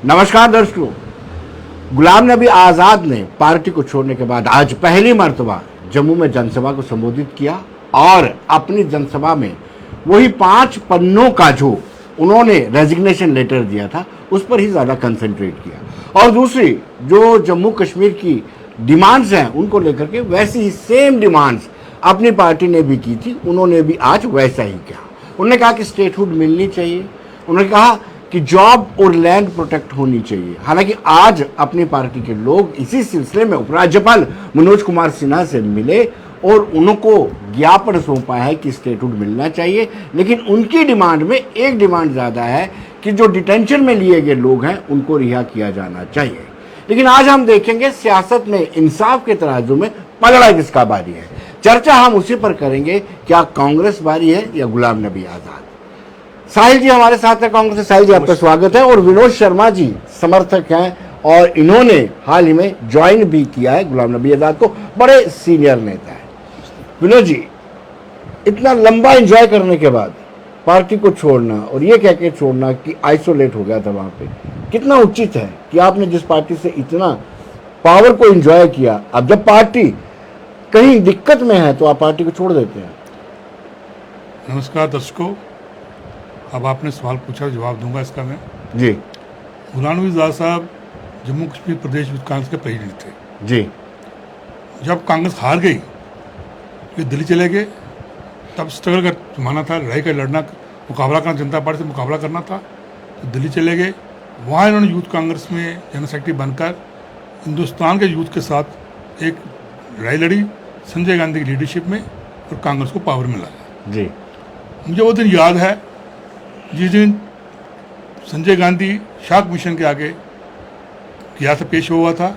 नमस्कार दर्शकों, गुलाम नबी आज़ाद ने पार्टी को छोड़ने के बाद आज पहली मर्तबा जम्मू में जनसभा को संबोधित किया और अपनी जनसभा में वही 5 पन्नों का जो उन्होंने रेजिग्नेशन लेटर दिया था उस पर ही ज़्यादा कंसंट्रेट किया और दूसरी जो जम्मू कश्मीर की डिमांड्स हैं उनको लेकर के वैसी ही सेम डिमांड्स अपनी पार्टी ने भी की थी, उन्होंने भी आज वैसा ही किया। उन्होंने कहा कि स्टेटहुड मिलनी चाहिए, उन्होंने कहा कि जॉब और लैंड प्रोटेक्ट होनी चाहिए। हालांकि आज अपनी पार्टी के लोग इसी सिलसिले में उपराज्यपाल मनोज कुमार सिन्हा से मिले और उनको ज्ञापन सौंपा है कि स्टेटहुड मिलना चाहिए, लेकिन उनकी डिमांड में एक डिमांड ज़्यादा है कि जो डिटेंशन में लिए गए लोग हैं उनको रिहा किया जाना चाहिए। लेकिन आज हम देखेंगे सियासत में इंसाफ के तराजू में पलड़ा किसका बारी है। चर्चा हम उसी पर करेंगे, क्या कांग्रेस बारी है या गुलाम नबी आज़ाद। साहिल जी हमारे साथ हैं कांग्रेस से। साहिल जी आपका स्वागत है। और विनोद शर्मा जी समर्थक हैं और इन्होंने हाल ही में ज्वाइन भी किया है गुलाम नबी आज़ाद को, बड़े सीनियर नेता हैं। विनोद जी, इतना लंबा एंजॉय करने के बाद पार्टी को छोड़ना और ये कह के छोड़ना कि आइसोलेट हो गया था वहां पे, कितना उचित है कि आपने जिस पार्टी से इतना पावर को एंजॉय किया, अब जब पार्टी कहीं दिक्कत में है तो आप पार्टी को छोड़ देते हैं। नमस्कार दर्शकों, अब आपने सवाल पूछा, जवाब दूंगा इसका मैं जी। गुलाम नबी आज़ाद साहब जम्मू कश्मीर प्रदेश यूथ कांग्रेस के प्रेसिडेंट थे जी। जब कांग्रेस हार गई फिर दिल्ली चले गए, तब स्ट्रगल का जमाना था, लड़ाई का लड़ना, मुकाबला करना, जनता पार्टी से मुकाबला करना था। तो दिल्ली चले गए, वहाँ इन्होंने यूथ कांग्रेस में जनरल सेक्रेटरी बनकर हिंदुस्तान के यूथ के साथ एक लड़ाई लड़ी संजय गांधी की लीडरशिप में और कांग्रेस को पावर में लाया जी। मुझे वो दिन याद है जिस दिन संजय गांधी शाक मिशन के आगे किया था, पेश हुआ था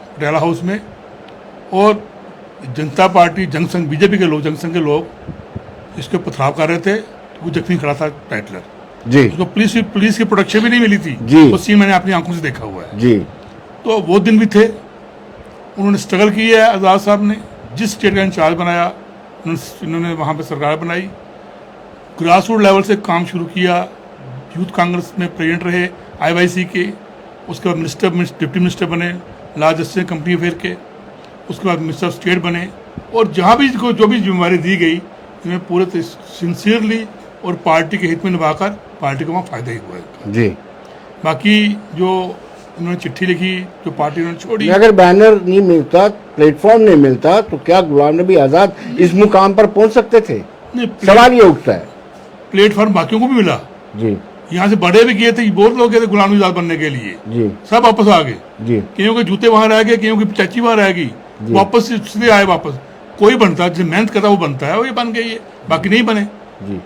पटियाला हाउस में, और जनता पार्टी जनसंघ बीजेपी के लोग, जनसंघ के लोग इसके पथराव कर रहे थे। वो जख्मी खड़ा था टाइटलर जी। उसको पुलिस की प्रोटेक्शन भी नहीं मिली थी जी। वो सीन मैंने अपनी आंखों से देखा हुआ है जी। तो वो दिन भी थे। उन्होंने स्ट्रगल की है, आज़ाद साहब ने जिस स्टेट का इंचार्ज बनाया इन्होंने वहाँ पे सरकार बनाई, ग्रास रूट लेवल से काम शुरू किया, यूथ कांग्रेस में प्रेसिडेंट रहे IYC के, उसके बाद डिप्टी मिनिस्टर बने लार्ज जस्टिस कंपनी अफेयर के, उसके बाद मिनिस्टर ऑफ स्टेट बने, और जहाँ भी जो भी जिम्मेवारी दी गई इन्हें पूरे सिंसियरली और पार्टी के हित में निभाकर पार्टी को वहाँ फायदा ही हुआ है जी। बाकी जो इन्होंने चिट्ठी लिखी, जो पार्टी उन्होंने छोड़ी, अगर बैनर नहीं मिलता, प्लेटफॉर्म नहीं मिलता, तो क्या गुलाम नबी आज़ाद इस मुकाम पर पहुंच सकते थे? सवाल ये उठता है। प्लेटफॉर्म बाकियों को भी मिला जी। यहाँ से बड़े भी गए थे, बहुत लोग गए थे गुलाम नबी आज़ाद बनने के लिए जी। सब वापस आ गए जी। कईयों के जूते वहां रह गए, कईयों की चाची वहां रह गई, वापस इसलिए आए वापस। कोई बनता है, जो मेहनत करता वो बनता है, वो ये बन गई है, बाकी नहीं बने। जी।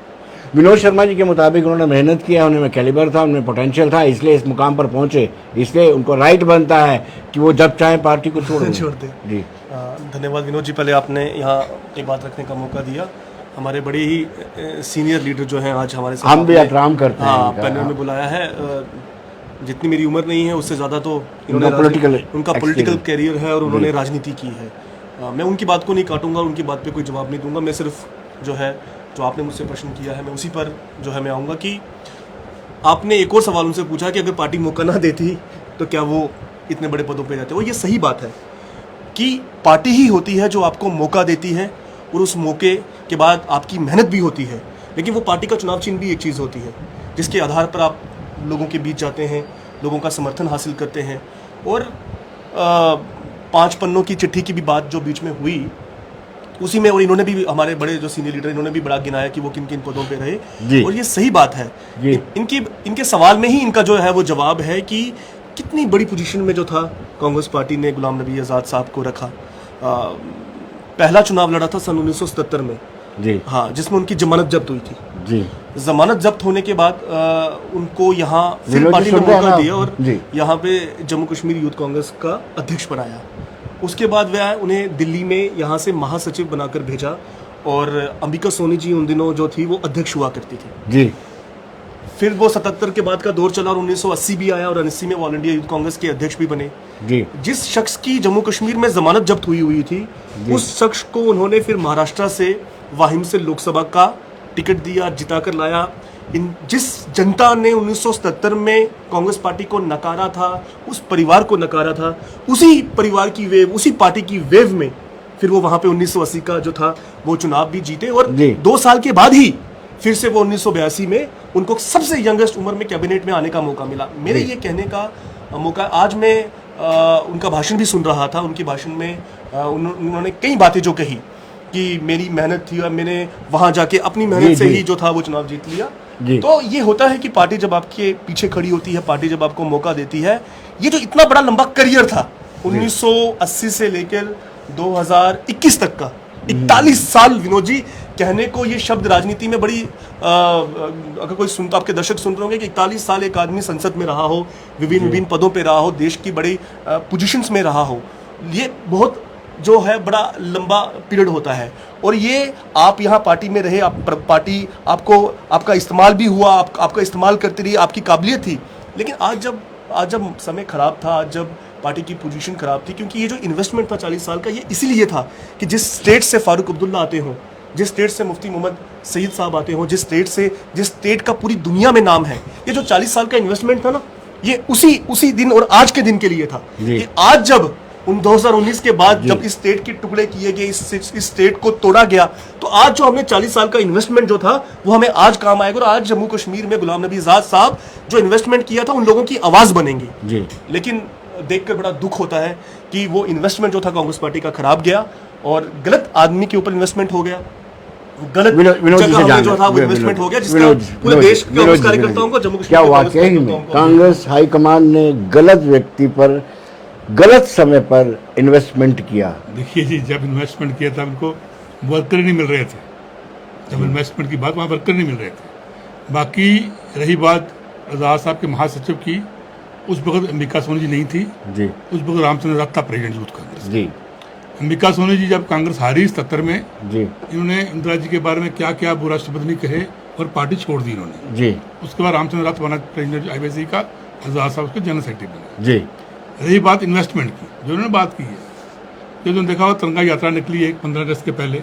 विनोद शर्मा जी के मुताबिक उन्होंने मेहनत किया, उनमें कैलिबर था, उनमें पोटेंशियल था, इसलिए इस मुकाम पर पहुंचे, इसलिए उनको राइट बनता है कि वो जब चाहे पार्टी को छोड़ दे। जी। धन्यवाद विनोद जी, पहले आपने यहाँ एक बात रखने का मौका दिया। हमारे बड़े ही सीनियर लीडर जो हैं आज हमारे साथ, हम भी एहतराम करते हैं। हाँ, पैनल में बुलाया है। जितनी मेरी उम्र नहीं है उससे ज़्यादा तो उनका पॉलिटिकल कैरियर है और उन्होंने राजनीति की है। मैं उनकी बात को नहीं काटूंगा, उनकी बात पे कोई जवाब नहीं दूंगा। मैं सिर्फ जो है, जो आपने मुझसे प्रश्न किया है, मैं उसी पर जो है मैं आऊँगा कि आपने एक और सवाल उनसे पूछा कि अगर पार्टी मौका ना देती तो क्या वो इतने बड़े पदों पे जाते। वो ये सही बात है कि पार्टी ही होती है जो आपको मौका देती है और उस मौके के बाद आपकी मेहनत भी होती है, लेकिन वो पार्टी का चुनाव चिन्ह भी एक चीज़ होती है जिसके आधार पर आप लोगों के बीच जाते हैं, लोगों का समर्थन हासिल करते हैं। और 5 पन्नों की चिट्ठी की भी बात जो बीच में हुई उसी में, और इन्होंने भी, हमारे बड़े जो सीनियर लीडर, इन्होंने भी बड़ा गिनाया कि वो किन किन पदों पे रहे, और ये सही बात है। इनके सवाल में ही इनका जो है वो जवाब है कि कितनी बड़ी पोजीशन में जो था कांग्रेस पार्टी ने गुलाम नबी आज़ाद साहब को रखा। पहला चुनाव लड़ा था सन 1977 में जी। हाँ, जिसमें उनकी जमानत जब्त हुई थी जी। जमानत जब्त होने के बाद उनको यहाँ फिर पार्टी ने मौका दिया और यहाँ पे जम्मू कश्मीर यूथ कांग्रेस का अध्यक्ष बनाया। उसके बाद वह उन्हें दिल्ली में यहाँ से महासचिव बनाकर भेजा, और अंबिका सोनी जी उन दिनों जो थी वो अध्यक्ष हुआ करती थी जी। फिर वो 77 के बाद का दौर चला और 1980 भी आया और 1980 में ऑल इंडिया यूथ कांग्रेस के अध्यक्ष भी बने जी। जिस शख्स की जम्मू कश्मीर में जमानत जब्त हुई थी उस शख्स को उन्होंने फिर महाराष्ट्र से वाहिम से लोकसभा का टिकट दिया, जिता कर लाया। जिस जनता ने 1977 में कांग्रेस पार्टी को नकारा था, उस परिवार को नकारा था, उसी परिवार की वेव, उसी पार्टी की वेव में फिर वो वहां पे 1980 का जो था वो चुनाव भी जीते और 2 साल के बाद ही फिर से वो 1982 में उनको सबसे यंगेस्ट उम्र में कैबिनेट में आने का मौका मिला। मेरे ये कहने का मौका, आज मैं उनका भाषण भी सुन रहा था। उनके भाषण में उन्होंने कई बातें जो कही कि मेरी मेहनत थी और मैंने वहां जाके अपनी मेहनत से ही जो था वो चुनाव जीत लिया। तो ये होता है कि पार्टी जब आपके पीछे खड़ी होती है, पार्टी जब आपको मौका देती है, ये जो इतना बड़ा लंबा करियर था 1980 से लेकर 2021 तक का 41 साल, विनोद जी, कहने को ये शब्द राजनीति में बड़ी अगर कोई सुनता, आपके दर्शक सुन रहे होंगे कि 41 साल एक आदमी संसद में रहा हो, विभिन्न पदों पे रहा हो, देश की बड़ी पोजीशंस में रहा हो, ये बहुत जो है बड़ा लंबा पीरियड होता है। और ये आप यहाँ पार्टी में रहे, पार्टी आपका इस्तेमाल भी हुआ, आपका इस्तेमाल करती रही, आपकी काबिलियत थी। लेकिन आज जब समय खराब था, आज जब पार्टी की पोजीशन खराब थी, क्योंकि ये जो इन्वेस्टमेंट था 40 साल का, ये इसीलिए था कि जिस स्टेट से फारूक अब्दुल्ला आते हों, जिस स्टेट से मुफ्ती मोहम्मद सईद साहब आते हों, जिस स्टेट का पूरी दुनिया में नाम है, ये जो 40 साल का इन्वेस्टमेंट था ना, ये उसी दिन और आज के दिन के लिए था। ये आज जब 2019 के बाद जब इस स्टेट के टुकड़े किए गए, इस स्टेट को तोड़ा गया, तो आज जो हमने 40 साल का इन्वेस्टमेंट जो था वो हमें आज काम आएगा। और आज जम्मू कश्मीर में गुलाम नबी आजाद साहब जो इन्वेस्टमेंट किया था, उन लोगों की आवाज बनेंगी। लेकिन देखकर बड़ा दुख होता है कि वो इन्वेस्टमेंट जो था कांग्रेस पार्टी का खराब गया और गलत आदमी के ऊपर इन्वेस्टमेंट हो गया, गलत जगह में जो था वो इन्वेस्टमेंट हो गया, जिसका पूरे देश के कांग्रेस कार्यकर्ताओं को, जम्मू कश्मीर क्या वाकई में कांग्रेस हाईकमान ने गलत व्यक्ति पर गलत समय पर इन्वेस्टमेंट किया? देखिए जी, जब इन्वेस्टमेंट किया था उनको वर्कर नहीं मिल रहे थे। जब इन्वेस्टमेंट की बात, वहाँ वर्कर नहीं मिल रहे थे। बाकी रही बात आजाद साहब के महासचिव की, उस वक्त अंबिका सोनी जी नहीं थी जी, उस वक्त रामचंद्र रथ था प्रेसिडेंट यूथ कांग्रेस जी। अंबिका सोनी जी जब कांग्रेस हारी 77 में जी, इन्होंने इंदिरा जी के बारे में क्या क्या बुरा शब्द नहीं कहे और पार्टी छोड़ दी इन्होंने जी। उसके बाद रामचंद्र रथ बना प्रेसिडेंट आईबीसी का, आजाद साहब उसके जनरल सेक्रेटरी बने जी। रही बात इन्वेस्टमेंट की, जो उन्होंने बात की है, जो देखा हुआ तिरंगा यात्रा निकली है 15 अगस्त के पहले,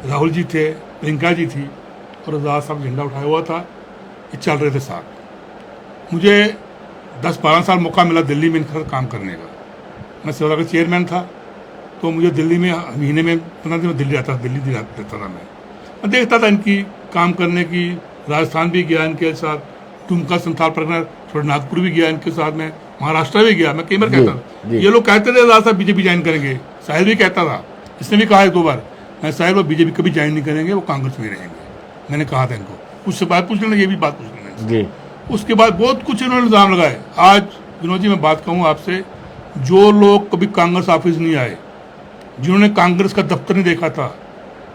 राहुल जी थे, प्रियंका जी थी और आजाद साहब झंडा उठाया हुआ था, ये चल रहे थे साथ। मुझे 10-12 साल मौका मिला दिल्ली में इनके साथ काम करने का। मैं सेवा का चेयरमैन था, तो मुझे दिल्ली में महीने में 15 दिन में दिल्ली रहता था। मैं देखता था इनकी काम करने की। राजस्थान भी गया इनके साथ, टुमका संथाल परगना थोड़ा नागपुर भी गया इनके साथ में, महाराष्ट्र भी गया। मैं कई बार कहता था, ये लोग कहते थे आजाद साहब बीजेपी ज्वाइन करेंगे, साहिल भी कहता था, इसने भी कहा है 2 बार, मैं साहिल वो बीजेपी कभी ज्वाइन नहीं करेंगे, वो कांग्रेस में रहेंगे। मैंने कहा था इनको, कुछ बात पूछ लेना, ये भी बात पूछ लेना। उसके बाद बहुत कुछ इन्होंने इल्जाम लगाए। आज विनोद जी मैं बात कहूँ आपसे, जो लोग कभी कांग्रेस ऑफिस नहीं आए, जिन्होंने कांग्रेस का दफ्तर नहीं देखा था,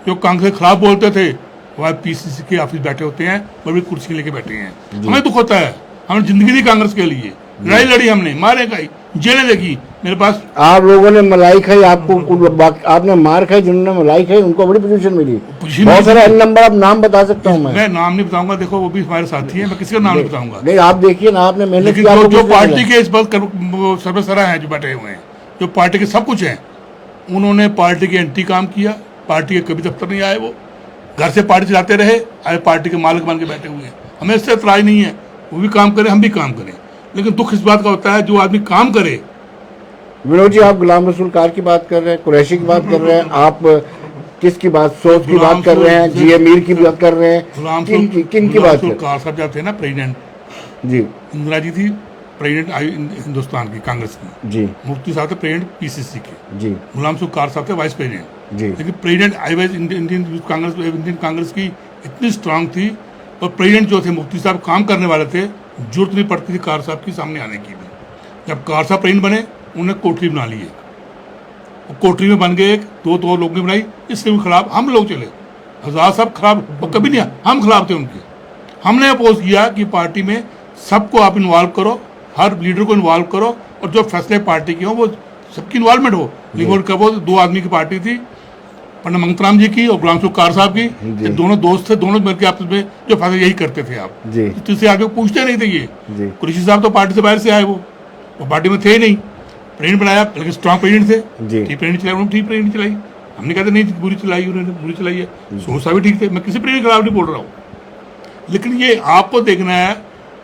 जो कांग्रेस के खिलाफ बोलते थे, वह पीसीसी के ऑफिस बैठे होते हैं, बड़ी कुर्सी लेके बैठे हैं। हमें दुख होता है, हमने जिंदगी दी कांग्रेस के लिए, लड़ाई लड़ी, हमने मारे खाई, जेलें देखी। मेरे पास आप लोगों ने मलाई खाई, आपने मार खाई, जिन्होंने मलाई खाई उनको बड़ी पोजीशन मिली। बहुत सारे नंबर आप नाम बता सकता हूँ मैं नाम नहीं बताऊंगा, देखो वो भी हमारे साथी हैं, मैं किसी का नाम नहीं बताऊंगा। नहीं, आप देखिए ना, आपने मेहनत की, जो पार्टी के इस बात सर्वसरा हैं, जो बैठे हुए हैं, जो पार्टी के सब कुछ हैं, उन्होंने पार्टी के एंटी काम किया, पार्टी के कभी दफ्तर नहीं आए, वो घर से पार्टी चलाते रहे, आए पार्टी के मालिक बन के बैठे हुए हैं। हमें इससे इतराज नहीं है, वो भी काम करें, हम भी काम करें, लेकिन दुख इस बात का होता है जो आदमी काम करे। विनोद जी, आप गुलाम रसूल कार की बात कर रहे हैं, कुरैशी की बात कर रहे हैं, आप किसकी बात, सोच की बात कर रहे हैं, जी मीर की बात कर रहे हैं, किन की बात? कार साहब जब थे ना प्रेसिडेंट जी, इंदिरा जी थी प्रेसिडेंट हिंदुस्तान की कांग्रेस की जी, मुफ्ती साहब थे प्रेसिडेंट पीसीसी के जी, गुलाम रसूल कार साहब थे वाइस प्रेसिडेंट जी। लेकिन प्रेसिडेंट इंडियन कांग्रेस की इतनी स्ट्रांग थी, और प्रेसिडेंट जो थे मुफ्ती साहब काम करने वाले थे, जरूरत नहीं पड़ती थी कार साहब की सामने आने की भी। जब कार साहब प्रेसिडेंट बने, उन्होंने कोठरी बना ली है, कोठरी में बन गए, दो लोग ने बनाई, इसके भी खिलाफ हम लोग चले। आजाद साहब खिलाफ वो कभी नहीं, हम खिलाफ थे उनके। हमने अपोज किया कि पार्टी में सबको आप इन्वॉल्व करो, हर लीडर को इन्वॉल्व करो, और जो फैसले पार्टी के हों वो सबकी इन्वॉल्वमेंट हो। लेकिन कब वो 2 आदमी की पार्टी थी, पंडित मंगतराम जी की और गुलाम रसूल कार साहब की, दोनों दोस्त थे, दोनों मिलकर आपस में जो फैसले यही करते थे आप जी। तीसरे आगे पूछते नहीं थे ये। कुरैशी साहब तो पार्टी से बाहर से आए, वो पार्टी में थे ही नहीं। प्रेसिडेंट बनाया, लेकिन स्ट्रॉन्ग प्रेसिडेंट थे, ठीक प्रेसिडेंट चलाई, उन्होंने ठीक प्रेसिडेंट चलाई। हमने कहते नहीं बुरी चलाई, उन्होंने बुरी चलाई है। सोच साहब भी ठीक थे, मैं किसी प्रेसिडेंट के खिलाफ नहीं बोल रहा हूँ, लेकिन ये आपको देखना है,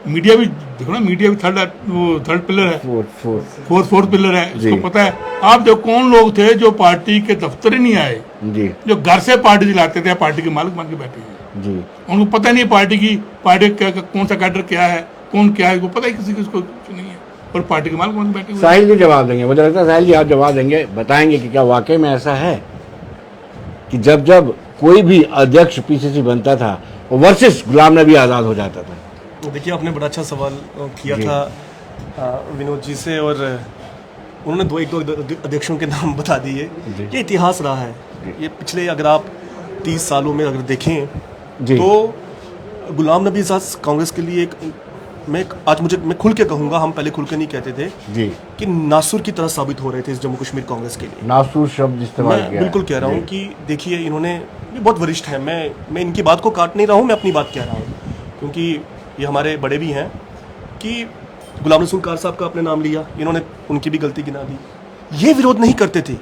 मीडिया भी देखो ना, मीडिया भी थर्ड पिलर है, फोर्थ पिलर है, इसको पता है। आप देखो कौन लोग थे जो पार्टी के दफ्तर ही नहीं आए जी, जो घर से पार्टी चलाते थे, पार्टी के मालिक बन के बैठे हैं जी, उनको पता नहीं पार्टी का कौन सा कैडर क्या है, कौन क्या है, वो पता ही किसी को नहीं है, और पार्टी के मालिक बन के बैठे हुए। साहिल जी जवाब देंगे, मुझे लगता है साहिल जी आप जवाब देंगे, बताएंगे कि क्या वाकई में ऐसा है कि जब जब कोई भी अध्यक्ष पीसीसी बनता था वो वर्सेस गुलाम नबी आज़ाद हो जाता था। देखिए, आपने बड़ा अच्छा सवाल किया था विनोद जी से, और उन्होंने एक दो अध्यक्षों के नाम बता दिए। ये इतिहास रहा है, ये पिछले अगर आप 30 सालों में अगर देखें तो गुलाम नबी आज़ाद कांग्रेस के लिए मैं खुल के कहूँगा, हम पहले खुल के नहीं कहते थे जी, कि नासुर की तरह साबित हो रहे थे इस जम्मू कश्मीर कांग्रेस के लिए। नासुर शब्द इस्तेमाल किया, बिल्कुल कह रहा हूँ कि देखिए, इन्होंने बहुत वरिष्ठ हैं, मैं इनकी बात को काट नहीं रहा हूँ, मैं अपनी बात कह रहा हूँ, क्योंकि ये हमारे बड़े भी हैं, कि गुलाम रसूल कार साहब का आपने नाम लिया, इन्होंने उनकी भी गलती गिना दी। ये विरोध नहीं करते थे,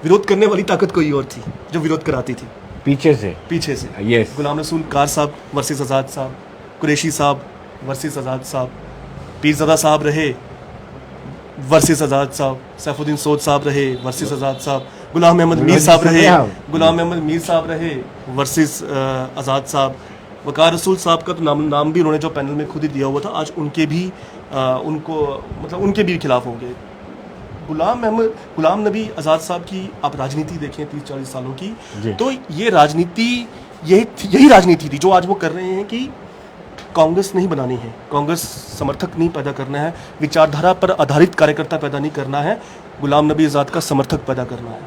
विरोध करने वाली ताकत कोई और थी जो विरोध कराती थी पीछे से। यस, गुलाम रसूल कार साहब वर्सेस आज़ाद साहब, कुरैशी साहब वर्सेस आज़ाद साहब, पीरज़ादा साहब रहे वर्सेस आज़ाद साहब, सैफुद्दीन सोद साहब रहे वर्सेस आज़ाद साहब, गुलाम अहमद मीर साहब रहे वर्सेस आज़ाद साहब, वकार रसूल साहब का तो नाम भी उन्होंने जो पैनल में खुद ही दिया हुआ था, आज उनके भी खिलाफ हो गए। गुलाम नबी आज़ाद साहब की आप राजनीति देखें 30-40 सालों की, तो ये राजनीति यही राजनीति थी जो आज वो कर रहे हैं, कि कांग्रेस नहीं बनानी है, कांग्रेस समर्थक नहीं पैदा करना है, विचारधारा पर आधारित कार्यकर्ता पैदा नहीं करना है, गुलाम नबी आज़ाद का समर्थक पैदा करना है,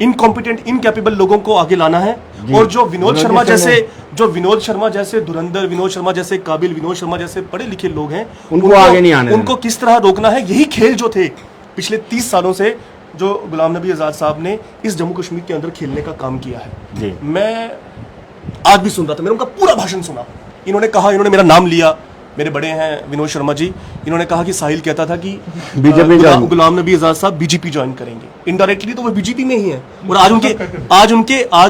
इनकॉम्पिटेंट इनकैपेबल लोगों को आगे लाना है, और जो विनोद शर्मा जैसे धुरंधर, विनोद शर्मा जैसे काबिल, विनोद शर्मा जैसे पढ़े लिखे लोग हैं, उनको आगे नहीं आने, उनको किस तरह रोकना है। यही खेल जो थे पिछले 30 सालों से जो गुलाम नबी आज़ाद साहब ने इस जम्मू कश्मीर के अंदर खेलने का काम किया है। मैं आज भी सुन रहा था, मैंने उनका पूरा भाषण सुना, इन्होंने मेरा नाम लिया, मेरे बड़े हैं विनोद शर्मा जी, इन्होंने कहा कि साहिल कहता था कि बीजेपी गुलाम नबी आज़ाद साहब बीजेपी ज्वाइन करेंगे, इनडायरेक्टली तो वो बीजेपी में ही है, और आज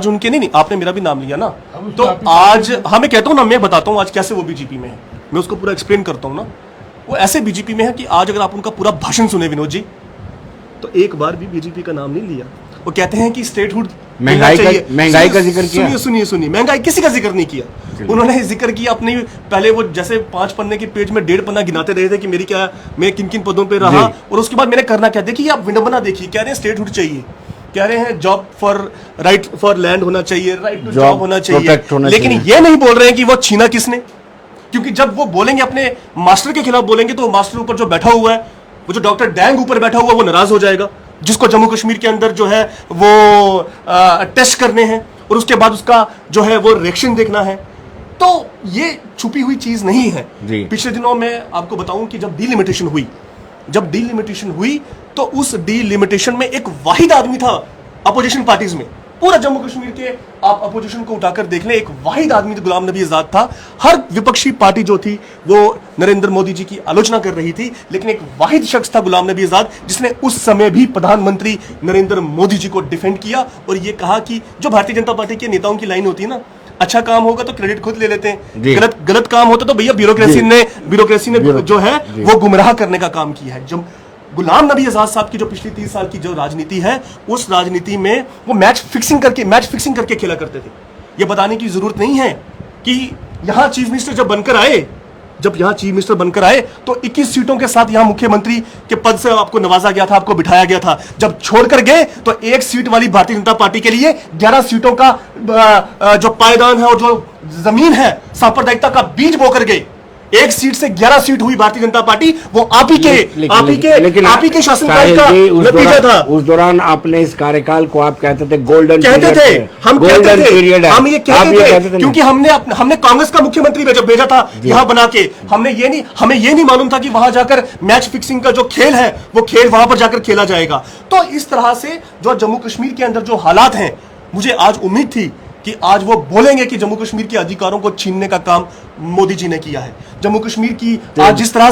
उनके नहीं, आपने मेरा भी नाम लिया ना, तो आज मैं कहता हूँ ना, मैं बताता हूँ आज कैसे वो बीजेपी में है, मैं उसको पूरा एक्सप्लेन करता हूँ ना। वो ऐसे बीजेपी में है कि आज अगर आप उनका पूरा भाषण सुने विनोद जी, तो एक बार भी बीजेपी का नाम नहीं लिया। वो कहते हैं कि स्टेटहुड महंगाई का जिक्र किया, सुनिए, महंगाई किसी का जिक्र नहीं किया, उन्होंने जिक्र किया अपनी, पहले वो जैसे 5 पन्ने के पेज में 1.5 पन्ना गिनाते रहे थे कि मैं किन किन पदों पे रहा, और उसके बाद मैंने करना क्या, देखिए आप विडंबना देखिए, कह रहे हैं स्टेटहुड चाहिए, कह रहे हैं job for right for land होना चाहिए, राइट टू जॉब होना चाहिए, लेकिन ये नहीं बोल रहे हैं कि वो छीना किसने, क्योंकि जब वो बोलेंगे अपने मास्टर के खिलाफ बोलेंगे, तो मास्टर ऊपर जो बैठा हुआ है, वो जो डॉक्टर डैंग ऊपर बैठा हुआ, वो नाराज हो जाएगा, जिसको जम्मू कश्मीर के अंदर जो है वो टेस्ट करने हैं, और उसके बाद उसका जो है वो रिएक्शन देखना है। तो ये छुपी हुई चीज नहीं है। पिछले दिनों में आपको बताऊं कि जब डीलिमिटेशन हुई तो उस डीलिमिटेशन में एक वाहिद आदमी था अपोजिशन पार्टीज में, पूरा जम्मू कश्मीर के आप अपोजिशन को उठाकर देख लें, एक वाहिद आदमी तो गुलाम नबी आज़ाद था। हर विपक्षी पार्टी जो थी वो नरेंद्र मोदी जी की आलोचना कर रही थी, लेकिन एक वाहिद शख्स था गुलाम नबी आज़ाद, जिसने उस समय भी प्रधानमंत्री नरेंद्र मोदी जी को डिफेंड किया, और ये कहा कि जो भारतीय जनता पार्टी के नेताओं की लाइन होती है ना, अच्छा काम होगा तो क्रेडिट खुद ले लेते हैं, गलत काम होता तो भैया ब्यूरोक्रेसी ने जो है वो गुमराह करने का काम किया है। जब गुलाम नबी आज़ाद साहब की जो पिछली 30 साल की जो राजनीति है, उस राजनीति में वो मैच फिक्सिंग करके खेला करते थे। ये बताने की जरूरत नहीं है कि यहां चीफ मिनिस्टर जब यहाँ चीफ मिनिस्टर बनकर आए तो 21 सीटों के साथ यहाँ मुख्यमंत्री के पद से आपको नवाजा गया था, आपको बिठाया गया था। जब छोड़कर गए तो 1 सीट वाली भारतीय जनता पार्टी के लिए 11 सीटों का जो पायदान है और जो जमीन है, सांप्रदायिकता का बीज बोकर गए। 1 सीट से 11 सीट हुई भारतीय जनता पार्टी, वो आप ही के शासनकाल का नतीजा था। उस दौरान आपने इस कार्यकाल को आप कहते थे गोल्डन कहते थे, हम ये कहते थे क्योंकि हमने कांग्रेस का मुख्यमंत्री भेजा था यहाँ बना के। हमें ये नहीं मालूम था कि वहां जाकर मैच फिक्सिंग का जो खेल है वो खेल वहां पर जाकर खेला जाएगा। तो इस तरह से जो जम्मू कश्मीर के अंदर जो हालात हैं, मुझे आज उम्मीद थी कि आज वो बोलेंगे कि जम्मू कश्मीर के अधिकारों को छीनने का काम मोदी जी ने किया है। जम्मू कश्मीर की आज जिस तरह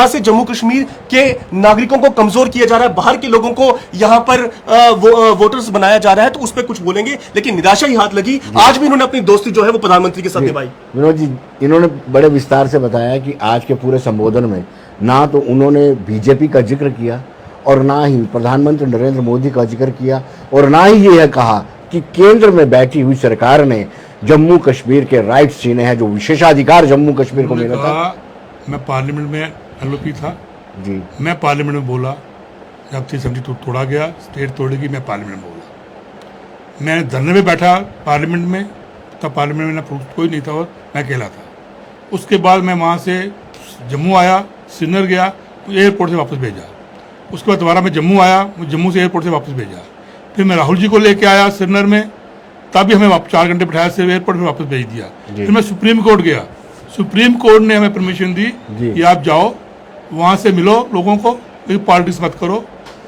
से जम्मू कश्मीर के नागरिकों को कमजोर किया जा रहा है, बाहर के लोगों को यहां पर वोटर्स बनाया जा रहा है, तो उस पर कुछ बोलेंगे। लेकिन निराशा ही हाथ लगी, आज भी इन्होंने अपनी दोस्ती जो है वो प्रधानमंत्री के साथ निभाई। विनोद जी, इन्होंने बड़े विस्तार से बताया कि आज के पूरे संबोधन में ना तो उन्होंने बीजेपी का जिक्र किया और ना ही प्रधानमंत्री नरेंद्र मोदी का जिक्र किया, और ना ही यह कहा कि केंद्र में बैठी हुई सरकार ने जम्मू कश्मीर के राइट्स छीने हैं, जो विशेषाधिकार जम्मू कश्मीर को मिला था। मैं पार्लियामेंट में एलओपी था जी, मैं पार्लियामेंट में बोला, जब 370 तोड़ा गया, स्टेट तोड़ेगी, मैं पार्लियामेंट में बोला। मैं धरने में बैठा पार्लियामेंट में, तब पार्लियामेंट में कोई नहीं था और मैं अकेला था। उसके बाद मैं वहाँ से जम्मू आया, श्रीनगर गया, तो एयरपोर्ट से वापस भेजा। उसके बाद दोबारा मैं जम्मू आया, जम्मू से एयरपोर्ट से वापस भेजा। फिर मैं राहुल जी को लेके आया श्रीनगर में, तब भी हमें 4 घंटे बिठाया, से एयरपोर्ट में वापस भेज दिया। फिर मैं सुप्रीम कोर्ट गया, सुप्रीम कोर्ट ने हमें परमिशन दी कि आप जाओ, वहाँ से मिलो लोगों को, पॉलिटिक्स मत करो,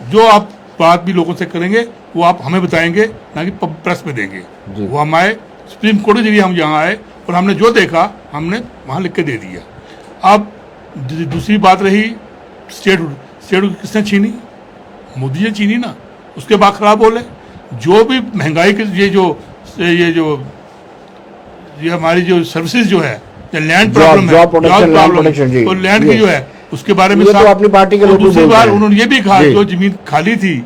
जो आप बात भी लोगों से करेंगे वो आप हमें बताएंगे, ना कि प्रेस में देंगे। वो हम आए सुप्रीम कोर्ट के जरिए, हम यहाँ आए और हमने जो देखा हमने वहाँ लिख के दे दिया। अब दूसरी बात रही स्टेट किसने छीनी? मोदी ने छीनी ना। उसके बाद खराब बोले, जो भी महंगाई के ये हमारी जो सर्विसेज जो है, लैंड प्रॉब्लम है, और लैंड की जो है उसके बारे में तो अपनी पार्टी के लोग दूसरी बार उन्होंने ये भी कहा, जो जमीन खाली थी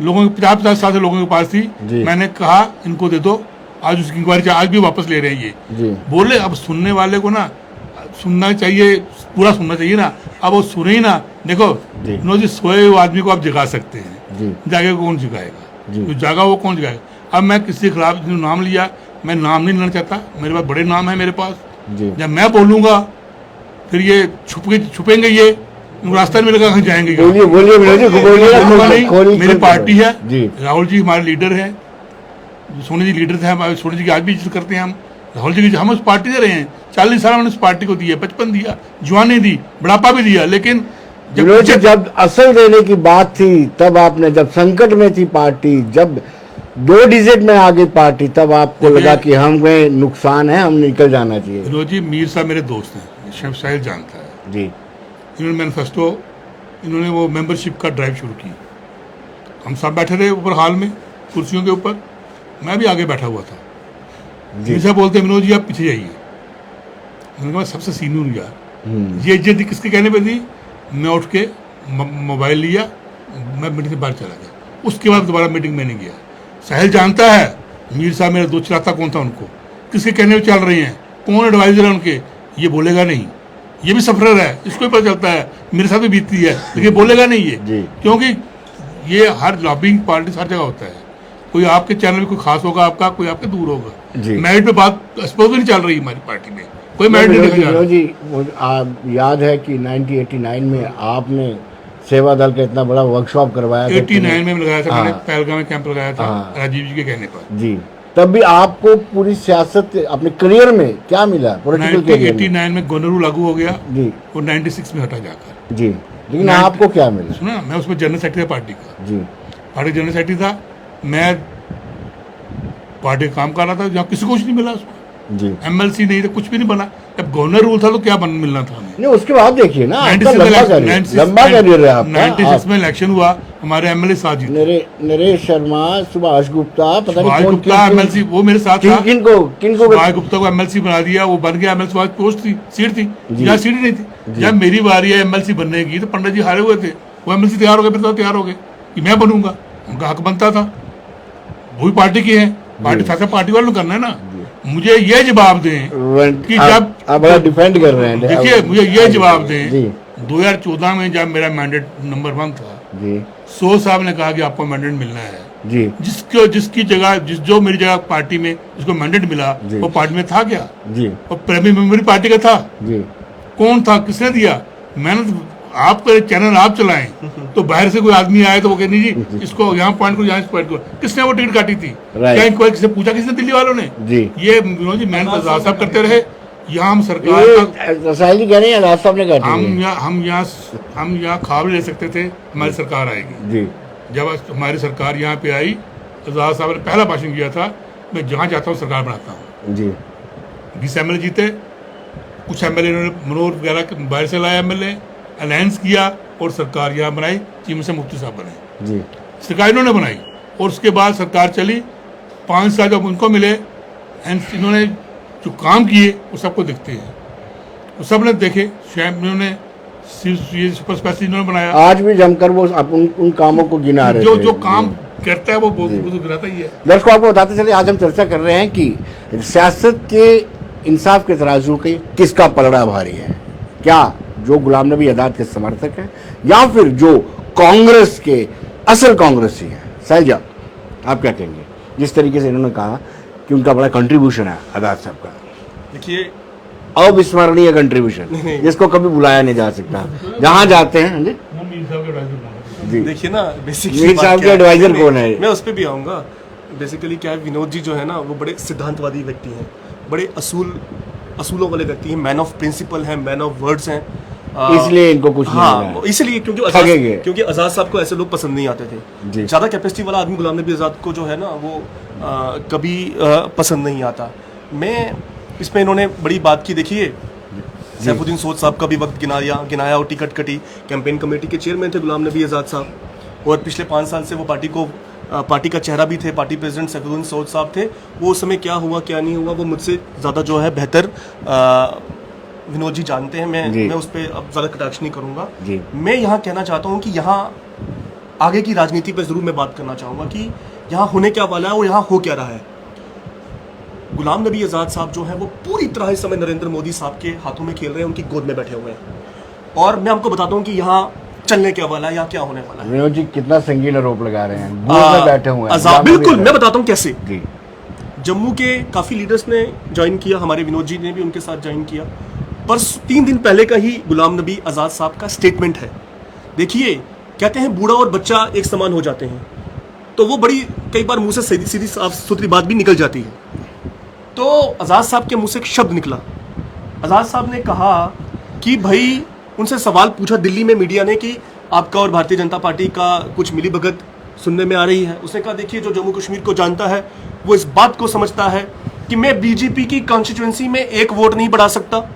लोगों के 50-50 साल से लोगों के पास थी, मैंने कहा इनको दे दो, आज उसकी इंक्वायरी आज भी वापस ले रहे हैं ये बोले। अब सुनने वाले को ना सुनना चाहिए, पूरा सुनना चाहिए ना। अब वो सुने ही ना। देखो जी, सोए हुए आदमी को आप जगा सकते हैं, जागे कौन जगाएगा? जो जागा वो कौन जगाएगा? अब मैं किसी के खिलाफ नाम लिया, मैं नाम नहीं लेना चाहता, मेरे पास बड़े नाम है मेरे पास। जब मैं बोलूंगा फिर ये छुपेंगे, ये रास्ता नहीं मिलेगा, कहीं जाएंगे। बोलिए, मेरी पार्टी है, राहुल जी हमारे लीडर है, सोनी जी लीडर थे, सोनी जी की आज भी इज्जत करते हैं हम। राहुल जी की हम उस पार्टी दे रहे हैं, 40 साल मैंने उस पार्टी को दिया, 55 दिया, जवानी दी, बुढ़ापा भी दिया। लेकिन जब असल देने की बात थी, तब आपने, जब संकट में थी पार्टी, जब 2 डिजिट में आ गई पार्टी, तब आपको लगा कि हमें नुकसान है, हम निकल जाना चाहिए। विनोद जी, मीर साहब मेरे दोस्त हैं, शेफ साहिल जानता है जी। इन्होंने मैनिफेस्टो, इन्होंने वो मेंबरशिप का ड्राइव शुरू की। हम सब बैठे थे ऊपर हॉल में कुर्सियों के ऊपर, मैं भी आगे बैठा हुआ था। मीर साहब बोलते विनोद जी आप पीछे जाइए। मैंने कहा सबसे सीनियर हूँ यार, ये इज्जत किसके कहने पे दी? मैं उठ के मोबाइल लिया, मैं मीटिंग से बाहर चला गया। उसके बाद दोबारा मीटिंग में नहीं गया। साहिल जानता है मीर साहब मेरा दोस्त, चलाता कौन था उनको, किसके कहने पे चल रहे हैं, कौन एडवाइजर है उनके, ये बोलेगा नहीं। ये भी सफरर है, इसको भी पता चलता है, मेरे साथ भी बीतती है, लेकिन बोलेगा नहीं ये, क्योंकि ये हर लॉबिंग पॉलिटिक्स हर जगह होता है। कोई आपके चैनल में कोई खास होगा आपका, कोई आपके दूर होगा। मेरिट पे बात सपोज नहीं चल रही हमारी पार्टी में, कोई मेरिट नहीं देखा जा रहा। जी, याद है कि 1989 में आपने सेवा दल का इतना बड़ा वर्कशॉप करवाया, 89 में लगाया था मैंने, पहलगाम में कैंप लगाया था राजीव जी के कहने पर जी। तब भी आपको पूरी सियासत अपने करियर में क्या मिला? 1989 में गवर्नर लागू हो गया जी, और 96 में हटा जाकर जी। लेकिन आपको क्या मिला? सुना, मैं उसमें जनरल सेक्रेटरी था पार्टी का जी, पार्टी जनरल सेक्रेटरी था। मैं पार्टी का काम कर रहा था, जहाँ किसी को कुछ नहीं मिला उसमें जी। एमएलसी नहीं था, कुछ भी नहीं बना। जब गवर्नर रूल था तो क्या मिलना था हमें? नहीं, उसके बाद देखिए ना, लंबा करियर है आपका। 96 में इलेक्शन हुआ, हमारे एमएलए साथ जीते, नरेश शर्मा, सुभाष गुप्ता, पता नहीं कौन गुप्ता एमएलसी, वो मेरे साथ था। किनको सुभाष गुप्ता को एमएलसी बना दिया, वो बन गया एमएलसी। पोस्ट थी, सीट थी, यहाँ सीट नहीं थी। जब मेरी बारी है एमएलसी बनने की, तो पंडित जी हारे हुए थे, वो एमएलसी तैयार हो गए, फिर तो तैयार हो गए कि मैं बनूंगा, उनका हक बनता था, वही पार्टी की है, पार्टी साथ पार्टी वालों करना है ना। मुझे ये जवाब दें कि जब आप बड़ा डिफेंड कर रहे हैं, देखिए मुझे ये जवाब दें, 2014 में जब मेरा मैंडेट नंबर 1 था जी, सो साहब ने कहा कि आपको मैंडेट मिलना है जी, जिसकी जगह जो मेरी जगह पार्टी में जिसको मैंडेट मिला वो पार्टी में था क्या जी, और प्राइमरी मेंबर पार्टी का था जी। कौन था, किसने दिया? मैंने आपका चैनल आप चलाएं, तो बाहर से कोई आदमी आए तो वो कहनी जी इसको यहाँ पॉइंट को, यहाँ पॉइंट को, किसने वो टिकट काटी थी? क्या इंक्वायरी किसने पूछा? किसने? दिल्ली वालों ने जी। ये विनोद जी मैंने आजाद साहब करते रहे, यहाँ हम सरकार हम यहाँ ख्वाब ले सकते थे हमारी सरकार आएगी जी। जब हमारी सरकार यहाँ पे आई आजाद साहब ने पहला भाषण किया था, मैं जहाँ जाता हूँ सरकार बनाता हूँ जी। 20 एमएलए जीते, कुछ एमएलए इन्होंने मनोहर वगैरह बाहर से लाया, एमएलए अलायंस किया और सरकार यहाँ बनाई, चीफ मिनिस्टर मुफ्ती साहब बने जी। सरकार इन्होंने बनाई और उसके बाद सरकार चली। 5 साल जब उनको मिले, इन्होंने जो काम किए वो सबको दिखते हैं, वो सब ने देखे। स्वयं इन्होंने सुपर स्पेशलिस्ट इन्होंने बनाया। आज भी जमकर वो उन कामों को गिना रहे थे। जो काम करता है वो तो गिनाता ही है। दर्शकों आपको बताते चले, आज हम चर्चा कर रहे हैं कि सियासत के इंसाफ के तराजू के किसका पलड़ा भारी है, क्या जो गुलाम नबी आजाद के समर्थक हैं या फिर जो कांग्रेस के असल कांग्रेसी हैं। सैलजा, आप क्या कहेंगे जिस तरीके से इन्होंने कहा कि उनका बड़ा कंट्रीब्यूशन है आजाद साहब का? देखिए, अविस्मरणीय कंट्रीब्यूशन जिसको कभी बुलाया नहीं जा सकता, जहां जाते हैं। जी, देखिए ना, बेसिकली मीर साहब के एडवाइजर कौन है? मैं उस पर भी आऊँगा। बेसिकली क्या है, विनोद जी जो है ना वो बड़े सिद्धांतवादी व्यक्ति हैं, बड़े असूलों वाले व्यक्ति हैं, मैन ऑफ प्रिंसिपल हैं, मैन ऑफ वर्ड्स हैं। इसलिए इनको कुछ नहीं हाँ, मिला। इसलिए क्योंकि आजाद साहब को ऐसे लोग पसंद नहीं आते थे। ज्यादा कैपेसिटी वाला आदमी गुलाम नबी आजाद को जो है ना वो कभी पसंद नहीं आता। मैं इसमें इन्होंने बड़ी बात की। देखिए, सैफुद्दीन सोद साहब का भी वक्त गिनाया और टिकट कटी। कैंपेन कमेटी के चेयरमैन थे गुलाम नबी आजाद साहब और पिछले 5 साल से वो पार्टी का चेहरा भी थे। पार्टी प्रेसिडेंट सैफुद्दीन सोद साहब थे। वो उस समय क्या हुआ क्या नहीं हुआ वो मुझसे ज़्यादा जो है बेहतर विनोद जी जानते हैं। मैं उस पर अब ज़्यादा कटाक्ष नहीं करूँगा। मैं यहाँ कहना चाहता हूँ कि यहाँ आगे की राजनीति पर ज़रूर मैं बात करना चाहूँगा कि यहाँ होने क्या वाला है और यहाँ हो क्या रहा है। गुलाम नबी आजाद साहब जो हैं वो पूरी तरह इस समय नरेंद्र मोदी साहब के हाथों में खेल रहे हैं, उनकी गोद में बैठे हुए हैं। और मैं आपको बताता हूँ कि यहाँ चलने क्या वाला है, यहाँ क्या होने वाला है। विनोद जी कितना संगीन आरोप लगा रहे हैं, गोद में बैठे हुए हैं। बिल्कुल, मैं बताता हूँ कैसे। जम्मू के काफी लीडर्स ने ज्वाइन किया, हमारे विनोद जी ने भी उनके साथ ज्वाइन किया। पर 3 दिन पहले का ही गुलाम नबी आजाद साहब का स्टेटमेंट है। देखिए, कहते हैं बूढ़ा और बच्चा एक समान हो जाते हैं, तो वो बड़ी कई बार मुंह से सीधी साफ सुथरी बात भी निकल जाती है। तो आजाद साहब के मुंह से एक शब्द निकला। आजाद साहब ने कहा कि भाई, उनसे सवाल पूछा दिल्ली में मीडिया ने कि आपका और भारतीय जनता पार्टी का कुछ मिलीभगत सुनने में आ रही है। उसने कहा, देखिए, जो जम्मू कश्मीर को जानता है वो इस बात को समझता है कि मैं बीजेपी की कॉन्स्टिट्यूएंसी में 1 वोट नहीं बढ़ा सकता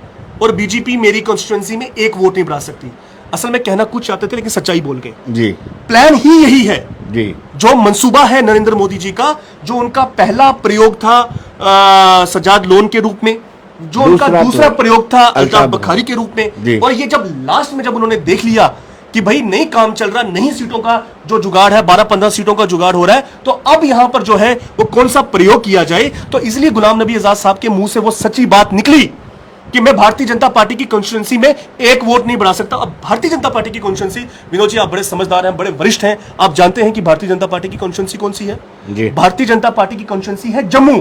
और बीजेपी मेरी कॉन्स्टिट्यूएंसी में 1 वोट नहीं बढ़ा सकती। असल में कहना कुछ चाहते थे लेकिन सच्चाई बोल गए। जी, प्लान ही यही है जी। जो मंसूबा है नरेंद्र मोदी जी का, जो उनका पहला प्रयोग था सजाद लोन के रूप में, जो उनका दूसरा प्रयोग था अल्ताफ बुखारी के रूप में, और ये जब लास्ट में जब उन्होंने देख लिया कि भाई नहीं काम चल रहा, नहीं सीटों का जो जुगाड़ है, 12-15 सीटों का जुगाड़ हो रहा है, तो अब यहां पर जो है वो कौन सा प्रयोग किया जाए। तो इसलिए गुलाम नबी आजाद साहब के मुंह से वो सच्ची बात निकली कि मैं भारतीय जनता पार्टी की कॉन्स्टिट्यूएंसी में 1 वोट नहीं बढ़ा सकता। अब भारतीय जनता पार्टी की कॉन्स्टिट्यूएंसी, विनोद जी आप बड़े समझदार हैं, बड़े वरिष्ठ हैं, आप जानते हैं कि भारतीय जनता पार्टी की कॉन्स्टिट्यूएंसी कौन सी है? भारतीय जनता पार्टी की कॉन्स्टिट्यूएंसी है जम्मू।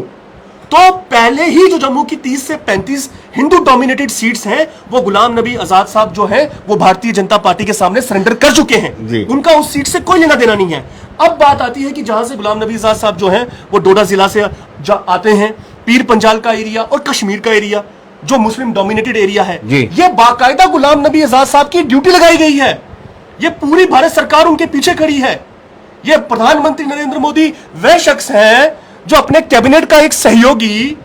तो पहले ही जो जम्मू की 30 से 35 हिंदू डोमिनेटेड सीट्स हैं, वो गुलाम नबी आजाद साहब जो है वो भारतीय जनता पार्टी के सामने सरेंडर कर चुके हैं। उनका उस सीट से कोई लेना देना नहीं है। अब बात आती है कि जहां से गुलाम नबी आजाद साहब जो है वो डोडा जिला से आते हैं, पीर पंजाल का एरिया और कश्मीर का एरिया जो मुस्लिम डोमिनेटेड एरिया है, ये बाकायदा गुलाम नबी आजाद साहब की ड्यूटी लगाई गई है। ये पूरी भारत सरकार उनके पीछे खड़ी है। ये प्रधानमंत्री नरेंद्र मोदी वह शख्स हैं जो अपने कैबिनेट का एक सहयोगी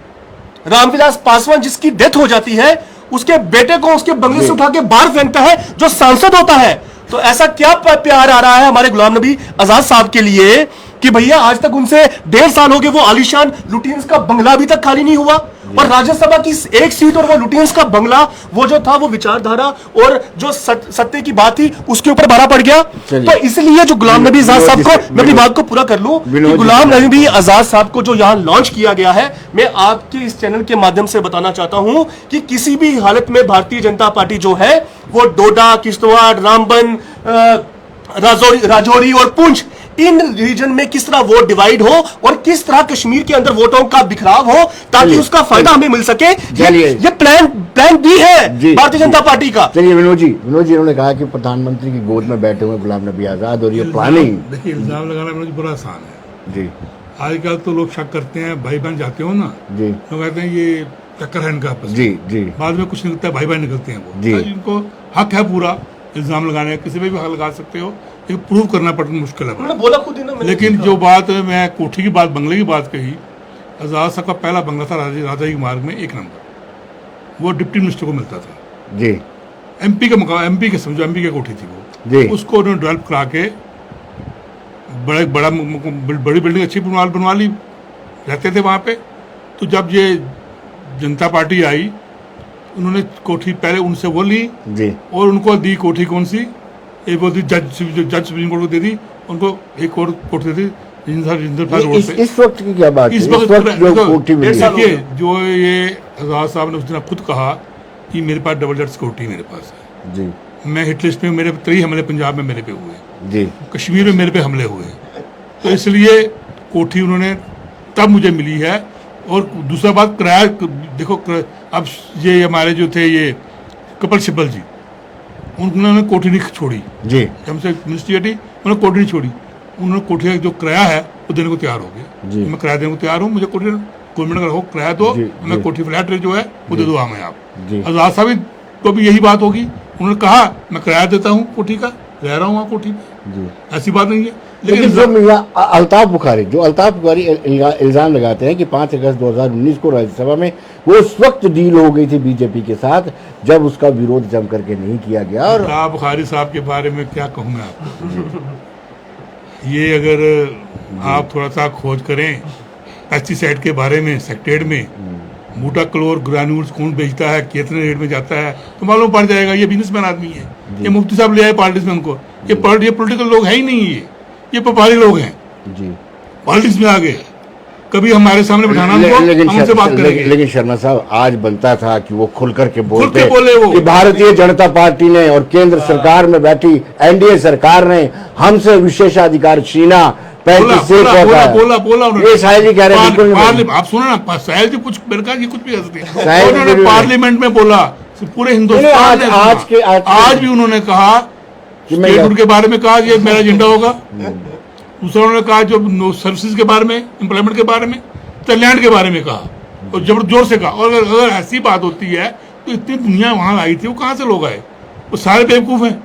रामविलास पासवान, जिसकी डेथ हो जाती है, उसके बेटे को उसके बंगले से उठा के बाहर फेंकता है जो सांसद होता है। तो ऐसा क्या प्यार आ रहा है हमारे गुलाम नबी आजाद साहब के लिए कि भैया आज तक उनसे 1.5 साल हो गए, वो आलीशान लुटियंस का बंगला अभी तक खाली नहीं हुआ, और राज्यसभा की 1 सीट और वो लुटियंस का बंगला, वो जो था वो विचारधारा और जो सत्य की बात थी उसके ऊपर भाड़ा पड़ गया। तो इसलिए जो गुलाम नबी आजाद साहब को, मैं अपनी बात को पूरा कर लूं, गुलाम नबी आजाद साहब को जो यहां लॉन्च किया गया है, मैं आपके इस चैनल के माध्यम से बताना चाहता हूं कि किसी भी हालत में भारतीय जनता पार्टी जो है वो डोडा, किश्तवाड़, रामबन, राजौरी और पुंछ, इन रीजन में किस तरह वोट डिवाइड हो और किस तरह कश्मीर के अंदर वोटों का बिखराव हो ताकि उसका फायदा हमें मिल सके। ये प्लान बी है भारतीय जनता पार्टी का। चलिए विनोद जी उन्होंने कहा कि प्रधानमंत्री की गोद में बैठे हुए गुलाम नबी आजाद, और ये प्लानिंग। देखिए, इल्जाम लगाना विनोद जी बड़ा आसान है जी। आजकल तो लोग शक करते हैं, भाई बहन जाते हो ना जी, लोग कहते हैं ये टक्कर है इनका आपस में, जी, बाद में कुछ निकलता है, भाई बहन निकलते हैं वो। इनको हक है पूरा इल्ज़ाम लगाने, किसी पे भी हक लगा सकते हो, लेकिन प्रूव करना पड़ता मुश्किल है। उन्होंने बोला खुद ही ना, मैंने लेकिन जो बात मैं कोठी की बात, बंगले की बात कही, आज़ाद साहब का पहला बंगला था राजा की मार्ग में 1 नंबर, वो डिप्टी मिनिस्टर को मिलता था जी। एमपी का मुकाम, एमपी के समझो, एमपी की कोठी थी वो जी। उसको उन्होंने डेवलप करा के बड़ी बिल्डिंग अच्छी बनवा ली, रहते थे वहाँ पे। तो जब ये जनता पार्टी आई, उन्होंने कोठी पहले उनसे वो ली जी। और उनको दी कोठी, कौन सी, एक वो दी जज सुप्रीम कोर्ट को दे दी, उनको एक और कोठी दे दी इस वक्त की क्या बात है? इस वक्त जो कोठी मिली, देखिए, जो ये आज़ाद साहब ने उस दिन खुद कहा कि मेरे पास डबल डेट कोठी मेरे पास है जी। मैं हिट लिस्ट में, मेरे 3 हमले पंजाब में मेरे पे हुए जी, कश्मीर में मेरे पे हमले हुए, तो इसलिए कोठी उन्होंने तब मुझे मिली है। और दूसरा बात, किराया देखो, अब ये हमारे जो थे ये कपिल सिब्बल जी, उन्होंने कोठी नहीं छोड़ी जी। हमसे मिनिस्ट्री हटी, उन्होंने कोठी नहीं छोड़ी, उन्होंने कोठी का जो किराया है वो देने को तैयार हो जी। गए। मैं किराया देने को तैयार हूँ, मुझे कोठी गवर्नमेंट का रखो, किराया दो, मैं कोठी फ्लैट रेट जो है वो दे दो हमें आप। आज़ाद साहब को भी यही बात होगी, उन्होंने कहा मैं किराया देता हूँ कोठी का, रह रहा हूँ वहाँ कोठी में, ऐसी बात नहीं है। लेकिन जो अल्ताफ बुखारी इल्जाम लगाते हैं कि 5 अगस्त 2019 को राज्यसभा में वो उस वक्त डील हो गई थी बीजेपी के साथ जब उसका विरोध जम करके नहीं किया गया। और अल्ताफ बुखारी साहब के बारे में क्या कहूँ मैं आपको, ये अगर आप थोड़ा सा खोज करें पेस्टिसाइड के बारे में, सेक्टेड में बूटा क्लोर ग्रैन्यूल्स कौन बेचता है, कितने रेट में जाता है, तो मालूम पड़ जाएगा। ये बिजनेसमैन आदमी है, ये मुफ्ती साहब ले आए पॉलिटिक्स में उनको, ये पॉलिटिकल लोग है ही नहीं, ये व्यापारी लोग हैं जी, पॉलिटिक्स में आ गए। कभी हमारे सामने बिठाना उनको, हम उनसे बात करेंगे। लेकिन शर्मा साहब, आज बनता था कि वो खुल करके बोले वो कि भारतीय जनता पार्टी ने और केंद्र सरकार में बैठी एनडीए सरकार ने हमसे विशेषाधिकार छीना, बोला ये साहिल जी कह रहे हैं। आप सुनो ना, साहिल जी कुछ कुछ भी हंसते हैं, उन्होंने पार्लियामेंट में बोला, पूरे हिंदुस्तान ने आज भी उन्होंने कहा कि उनके बारे में कहा ये मेरा एजेंडा होगा। दूसरा उन्होंने कहा जो सर्विसेज के बारे में, एम्प्लॉयमेंट के बारे में, कल्याण के बारे में कहा, और जबर जोर से कहा। और अगर ऐसी बात होती है तो इतनी दुनिया वहां आई थी, वो कहाँ से लोग आए? वो सारे बेवकूफ हैं।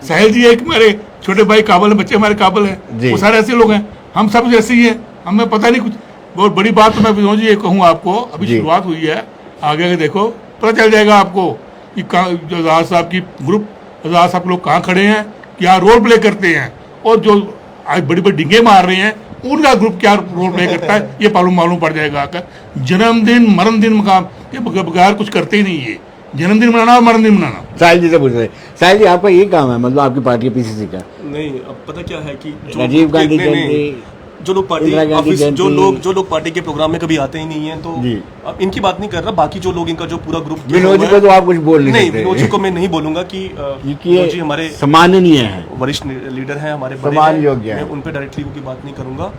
साहिल जी एक हमारे छोटे भाई काबल है, बच्चे हमारे काबल है, वो सारे ऐसे लोग हैं, हम सब ऐसे ही हैं, हमें पता नहीं कुछ। बहुत बड़ी बात तो मैं विनोद जी ये कहूँ आपको, अभी शुरुआत हुई है, आगे देखो पता चल जाएगा आपको कि आज़ाद साहब की ग्रुप, आज़ाद साहब लोग कहाँ खड़े हैं, क्या रोल प्ले करते हैं, और जो आज बड़ी बड़ी डिंगे मार रहे हैं उनका ग्रुप क्या रोल प्ले करता है, ये मालूम पड़ जाएगा आकर। जन्मदिन मरण दिन मकाम ये बगैर कुछ करते ही नहीं है, जन्मदिन मनाना और मरण दिन मनाना। साहिल जी से पूछ रहे, साहिल जी आपका ये काम है, मतलब आपकी पार्टी पीसीसी का? नहीं, अब पता क्या है कि राजीव गांधी जो लोग पार्टी ऑफिस, जो लोग पार्टी के प्रोग्राम में कभी आते ही नहीं है, तो अब इनकी बात नहीं कर रहा, बाकी जो लोग, इनका जो पूरा ग्रुप, विनोद जी को तो आप कुछ बोल नहीं सकते। विनोद जी को मैं नहीं बोलूंगा कि विनोद जी हमारे सम्माननीय है, वरिष्ठ लीडर हैं, हमारे सम्मान योग्य है, मैं उन पर डायरेक्टली की बात नहीं करूंगा।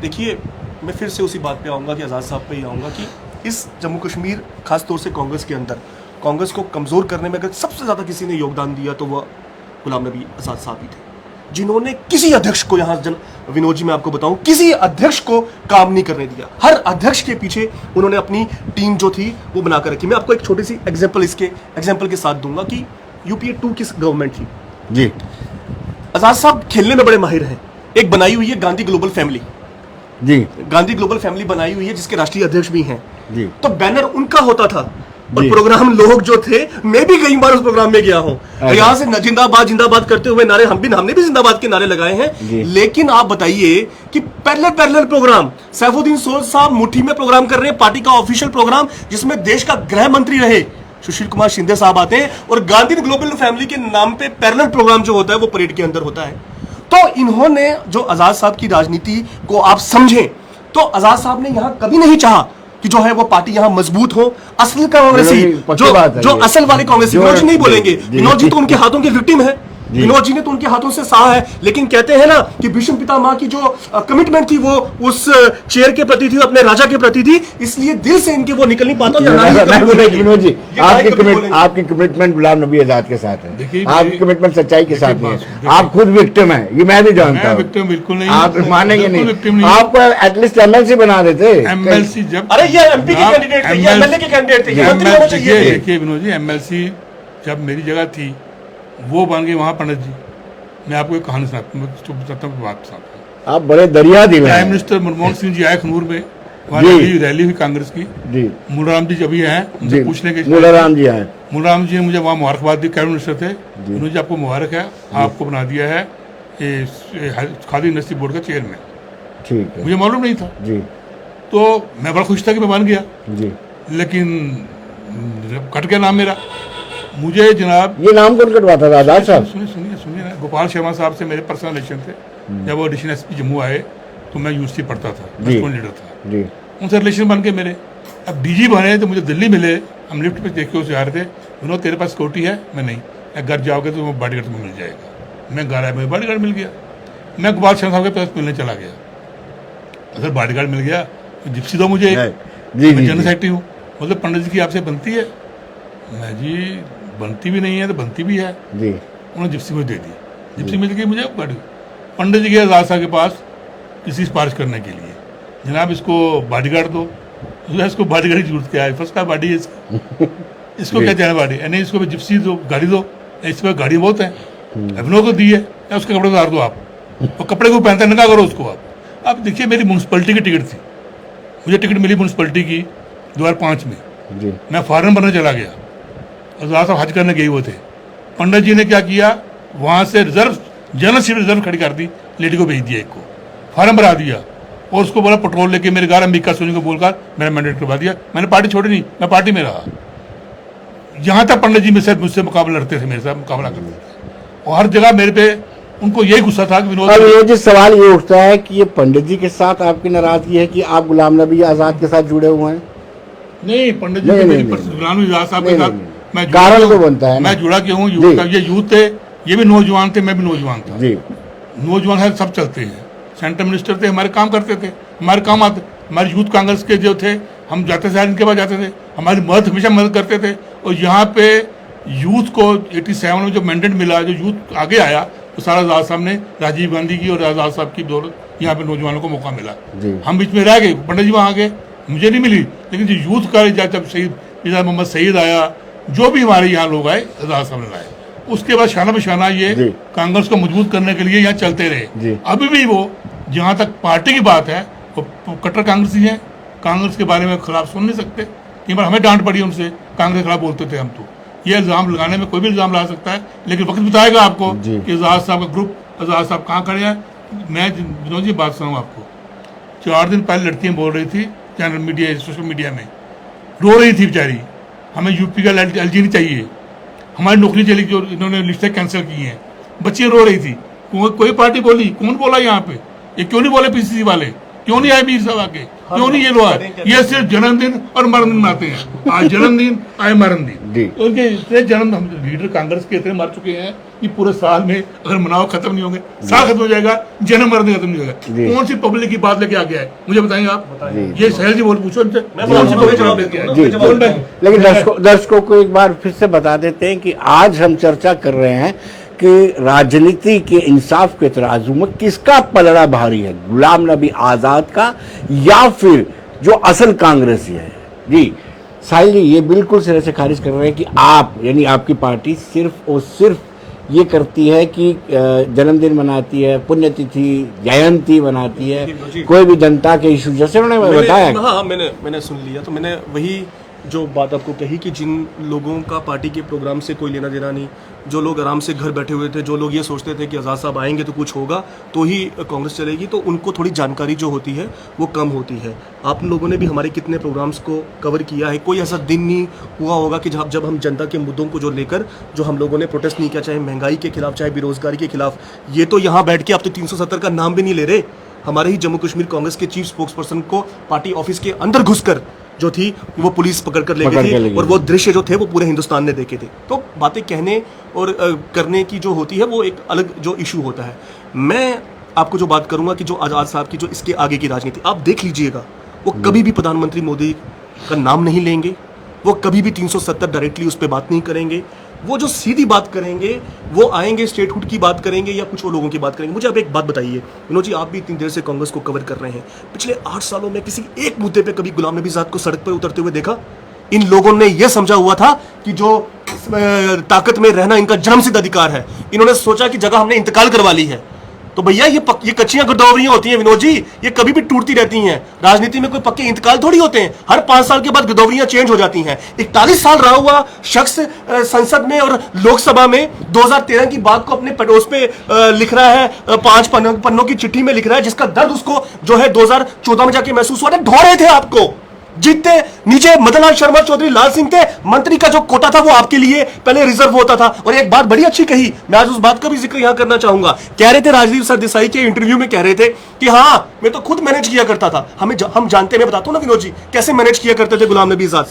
देखिए, मैं फिर से उसी बात पे आऊंगा कि आज़ाद साहब पे ही आऊंगा कि इस जम्मू कश्मीर, खासतौर से कांग्रेस के अंदर, कांग्रेस को कमज़ोर करने में अगर सबसे ज़्यादा किसी ने योगदान दिया तो वह गुलाम नबी आज़ाद साहब ही थे, जिन्होंने किसी अध्यक्ष को, यहाँ विनोद जी मैं आपको बताऊं, किसी अध्यक्ष को काम नहीं करने दिया। हर अध्यक्ष के पीछे उन्होंने अपनी टीम जो थी वो बना कर रखी। मैं आपको एक छोटी सी एग्जाम्पल के साथ दूंगा कि यूपीए 2 किस गवर्नमेंट थी जी। आज़ाद साहब खेलने में बड़े माहिर हैं। एक बनाई हुई है गांधी ग्लोबल फैमिली जी, गांधी ग्लोबल फैमिली बनाई हुई है, जिसके राष्ट्रीय अध्यक्ष भी हैं जी। तो बैनर उनका होता था, और प्रोग्राम लोग जो थे, मैं भी कई बार उस प्रोग्राम में गया हूँ, यहाँ से जिंदाबाद जिंदाबाद करते हुए नारे, हमने भी जिंदाबाद के नारे लगाए हैं। लेकिन आप बताइए कि पैरेलल प्रोग्राम, सैफुद्दीन सोज साहब मुट्ठी में प्रोग्राम कर रहे हैं, पार्टी का ऑफिशियल प्रोग्राम, जिसमें देश का गृह मंत्री रहे सुशील कुमार शिंदे साहब आते हैं, और गांधी ग्लोबल फैमिली के नाम पे पैरेलल प्रोग्राम जो होता है वो परेड के अंदर होता है। तो इन्होंने जो आज़ाद साहब की राजनीति को आप समझें, तो आज़ाद साहब ने यहाँ कभी नहीं चाहा कि जो है वो पार्टी यहाँ मजबूत हो। असली कांग्रेसी, जो असल वाले कांग्रेसी, विनोद जी नहीं बोलेंगे, विनोद जी तो उनके हाथों के विक्टिम है, विनोद जी ने तो उनके हाथों से सहा है। लेकिन कहते हैं ना कि भीष्म पितामह की जो कमिटमेंट थी वो उस चेयर के प्रति थी, अपने राजा के प्रति थी, इसलिए दिल से इनके वो निकल नहीं पाता। विनोद जी, आपकी कमिटमेंट गुलाम नबी आजाद के साथ है, आपकी कमिटमेंट सच्चाई के साथ नहीं है। आप खुद विक्टिम है, ये मैं भी जानता हूँ, बिल्कुल नहीं, आप मानेंगे नहीं। आपको एटलीस्ट एमएलसी बना देते, एमएलसी जब, अरे ये एमपी के कैंडिडेट थे, एमएलए के कैंडिडेट थे, देखिए विनोद जी, एमएलसी जब मेरी जगह थी वो बन गए वहाँ पंडित जी। मैं आपको एक कहानी सुनाता हूँ, बात सुनाता हूँ। आप बड़े दरिया दिल प्राइम हैं। मिनिस्टर मनमोहन सिंह जी आए खनूर में, वहाँ जी। रैली हुई कांग्रेस की। जी मूलाराम जी जब भी हैं उनसे जी, पूछने के मूलाराम जी आए। मूलाराम जी ने मुझे वहाँ मुबारकबाद दी, कैबिनेट मिनिस्टर थे। उन्होंने जी आपको मुबारक है, आपको बना दिया है ये खादी इंडस्ट्री बोर्ड का चेयरमैन। ठीक है, मुझे मालूम नहीं था, जी तो मैं बड़ा खुश था कि मैं बन गया, जी। लेकिन कट गया नाम मेरा। मुझे जनाब ये नाम कौन कटवाता था, आजाद साहब? सुनिए सुनिए सुनिए ना, गोपाल शर्मा साहब से मेरे पर्सनल रिलेशन थे। जब वो एडिशनल एसपी जम्मू आए तो मैं यूनिवर्सिटी पढ़ता था, मैं जी। स्टूडेंट लीडर था, जी उनसे रिलेशन बन के मेरे। अब डीजी बने तो मुझे दिल्ली मिले, हम लिफ्ट पे देख के उसे आ रहे थे, उन्होंने तेरे पास सिक्योरिटी है? मैं नहीं। घर जाओगे तो बॉडीगार्ड तुम्हें मिल जाएगा। मैं घर आया, मुझे बॉडीगार्ड मिल गया। मैं गोपाल शर्मा साहब के पास मिलने चला गया, अगर बॉडीगार्ड मिल गया तो जिप्सी दो मुझे, जी मैं जी जनरल जी सेक्रेटरी हूँ। मतलब पंडित जी की आपसे बनती है? मैं जी बनती भी नहीं है तो बनती भी है। जी। उन्होंने जिप्सी मुझे दे दी, जिप्सी मिल गई मुझे गाड़ी। पंडित जी गए आजाद साहब के पास किसी सिफारिश करने के लिए, जनाब इसको बॉडीगार्ड दो। इसको बॉडीगार्ड की जरूरत क्या है, फर्स्ट क्लास बॉडी है इसको क्या चाहिए बॉडी? नहीं इसको भी जिप्सी दो, गाड़ी दो, इस पर गाड़ी बहुत है, अभिनव को दी है, या उसके कपड़े उतार दो आप, और कपड़े को पहनते नंगा करो उसको आप। अब देखिए मेरी म्यूनसिपलिटी की टिकट थी, मुझे टिकट मिली म्यूनसिपलिटी की 2005 में। जी मैं फॉरन बनने चला गया, आजाद साहब हज करने गए हुए थे। पंडित जी ने क्या किया, वहाँ से रिजर्व जनरल सीट रिजर्व खड़ी कर दी, लेडी को भेज दिया, एक को फार्म भरा दिया, और उसको बोला पेट्रोल लेके मेरे घर अंबिका सोनी को बोलकर मेरा मैंडेट करवा दिया। मैंने पार्टी छोड़ी नहीं, मैं पार्टी में रहा। यहाँ तक पंडित जी मुझसे मुकाबला लड़ते थे, मेरे साथ मुकाबला करते थे, और हर जगह मेरे पे उनको यही गुस्सा था कि विनोद। अब ये जो सवाल ये उठता है कि ये पंडित जी के साथ आपकी नाराजगी है कि आप गुलाम नबी आजाद के साथ जुड़े हुए हैं? नहीं, पंडित जी नहीं, तो नहीं, मेरी नहीं, गुलाम नबी आजाद साहब के नहीं, साथ नहीं, मैं कारण जुड़ा तो क्यों? बनता है ना। मैं जुड़ा क्यों हूँ? जी। यूथ का, ये यूथ थे, ये भी नौजवान थे, मैं भी नौजवान था। जी नौजवान है, सब चलते हैं। सेंट्रल मिनिस्टर थे, हमारे काम करते थे, हमारे काम आते। हमारे यूथ कांग्रेस के जो थे, हम जाते थे इनके पास जाते थे, हमारी मदद हमेशा मदद करते थे। और यहाँ पे यूथ को 87 में जो मैंडेट मिला, जो यूथ आगे आया, तो सारा आजाद साहब ने, राजीव गांधी की और आजाद साहब की दौलत यहाँ पे नौजवानों को मौका मिला। जी। हम बीच में रह गए, पंडित जी वहाँ आ गए, मुझे नहीं मिली, लेकिन जो यूथ का जब शहीद मोहम्मद सईद आया, जो भी हमारे यहाँ लोग आए, आजाद साहब ने लाए। उसके बाद शाना बशाना ये जी। कांग्रेस को मजबूत करने के लिए यहाँ चलते जी। रहे। अभी भी वो, जहाँ तक पार्टी की बात है, वो कट्टर कांग्रेसी हैं, कांग्रेस के बारे में खिलाफ सुन नहीं सकते। कई बार हमें डांट पड़ी उनसे, कांग्रेस के खिलाफ बोलते थे हम। तो ये इल्जाम लगाने में कोई भी इल्जाम ला सकता है, लेकिन वक्त बताएगा आपको कि आजाद साहब का ग्रुप, आजाद साहब कहाँ खड़े हैं। मैं विनोद जी बात सुनाऊँ आपको, 4 दिन पहले लड़कियाँ बोल रही थी चैनल मीडिया, सोशल मीडिया में, रो रही थी बेचारी, हमें यूपी का एलजी नहीं चाहिए, हमारी नौकरी चली, जो इन्होंने लिस्टें कैंसिल की हैं। बच्चियाँ रो रही थी, कोई पार्टी बोली, कौन बोला यहाँ पे, ये क्यों नहीं बोले पीसीसी वाले, क्यों नहीं आए मीर साहब आके, क्यों नहीं ये लोग आए? ये सिर्फ जन्मदिन और मरण मनाते हैं, आज जन्मदिन आए मरण दिन। उनके इतने जन्म, हम लीडर कांग्रेस के इतने मर चुके हैं कि पूरे साल में अगर मनाओ खत्म नहीं होंगे, साल खत्म हो जाएगा, जन्म मरण खत्म नहीं होगा। कौन सी पब्लिक की बात लेके आ गया है, मुझे बताएंगे आप? ये सहल जी बोल पूछो उनसे, कौन सी पब्लिक जवाब लेके आए? लेकिन दर्शकों को एक बार फिर से बता देते हैं कि आज हम चर्चा कर रहे हैं कि राजनीति के इंसाफ के तराजू में किसका पलड़ा भारी है, गुलाम नबी आजाद का या फिर जो असल कांग्रेसी है। जी साहिल जी ये बिल्कुल सिरे से खारिज कर रहे हैं कि आप, यानी आपकी पार्टी सिर्फ और सिर्फ ये करती है कि जन्मदिन मनाती है, पुण्यतिथि, जयंती मनाती है, कोई भी जनता के इशू, जैसे उन्होंने बताया। हाँ, मैंने सुन लिया, तो मैंने वही जो बात आपको कही कि जिन लोगों का पार्टी के प्रोग्राम से कोई लेना देना नहीं, जो लोग आराम से घर बैठे हुए थे, जो लोग ये सोचते थे कि आज़ाद साहब आएंगे तो कुछ होगा, तो ही कांग्रेस चलेगी, तो उनको थोड़ी जानकारी जो होती है वो कम होती है। आप लोगों ने भी हमारे कितने प्रोग्राम्स को कवर किया है, कोई ऐसा दिन नहीं हुआ होगा कि जब हम जनता के मुद्दों को जो लेकर जो हम लोगों ने प्रोटेस्ट नहीं किया, चाहे महंगाई के खिलाफ, चाहे बेरोजगारी के खिलाफ। ये तो यहाँ बैठ के आप तो 370 का नाम भी नहीं ले रहे। हमारे ही जम्मू कश्मीर कांग्रेस के चीफ स्पोक्स पर्सन को पार्टी ऑफिस के अंदर घुसकर जो थी वो पुलिस पकड़ कर ले गई थी, और वो दृश्य जो थे वो पूरे हिंदुस्तान ने देखे थे। तो बातें कहने और करने की जो होती है वो एक अलग जो इशू होता है। मैं आपको जो बात करूंगा कि जो आजाद साहब की जो इसके आगे की राजनीति आप देख लीजिएगा, वो कभी भी प्रधानमंत्री मोदी का नाम नहीं लेंगे, वो कभी भी 370 डायरेक्टली उस पर बात नहीं करेंगे। वो जो सीधी बात करेंगे, वो आएंगे स्टेटहुड की बात करेंगे या कुछ और लोगों की बात करेंगे। मुझे अब एक बात बताइए विनोद जी, आप भी इतनी देर से कांग्रेस को कवर कर रहे हैं, पिछले 8 सालों में किसी एक मुद्दे पे कभी गुलाम नबी आजाद को सड़क पर उतरते हुए देखा? इन लोगों ने यह समझा हुआ था कि जो ताकत में रहना इनका जन्मसिद्ध अधिकार है। इन्होंने सोचा कि जगह हमने इंतकाल करवा ली है, तो भैया ये कच्चियां गिरदौरियां होती हैं विनोद जी, ये कभी भी टूटती रहती हैं। राजनीति में कोई पक्के इंतकाल थोड़ी होते हैं, हर 5 साल के बाद गिरदौरियां चेंज हो जाती हैं। 41 साल रहा हुआ शख्स संसद में और लोकसभा में 2013 की बात को अपने पड़ोस पे लिख रहा है, 5 पन्नों की चिट्ठी में लिख रहा है, जिसका दर्द उसको जो है 2014 में जाके महसूस हुआ। ढो रहे थे आपको, जीतते नीचे मदन लाल शर्मा चौधरी लाल सिंह थे, मंत्री का जो कोटा था वो आपके लिए पहले रिजर्व होता था। और एक बात बड़ी अच्छी कही, मैं आज उस बात का भी जिक्र यहां करना चाहूंगा। कह रहे थे राजदीप सरदेसाई के इंटरव्यू में, कह रहे थे कि हाँ मैं तो खुद मैनेज किया करता था। हम जानते हैं, मैं बताता हूं ना विनोद जी कैसे मैनेज किया करते थे गुलाम नबी आजाद।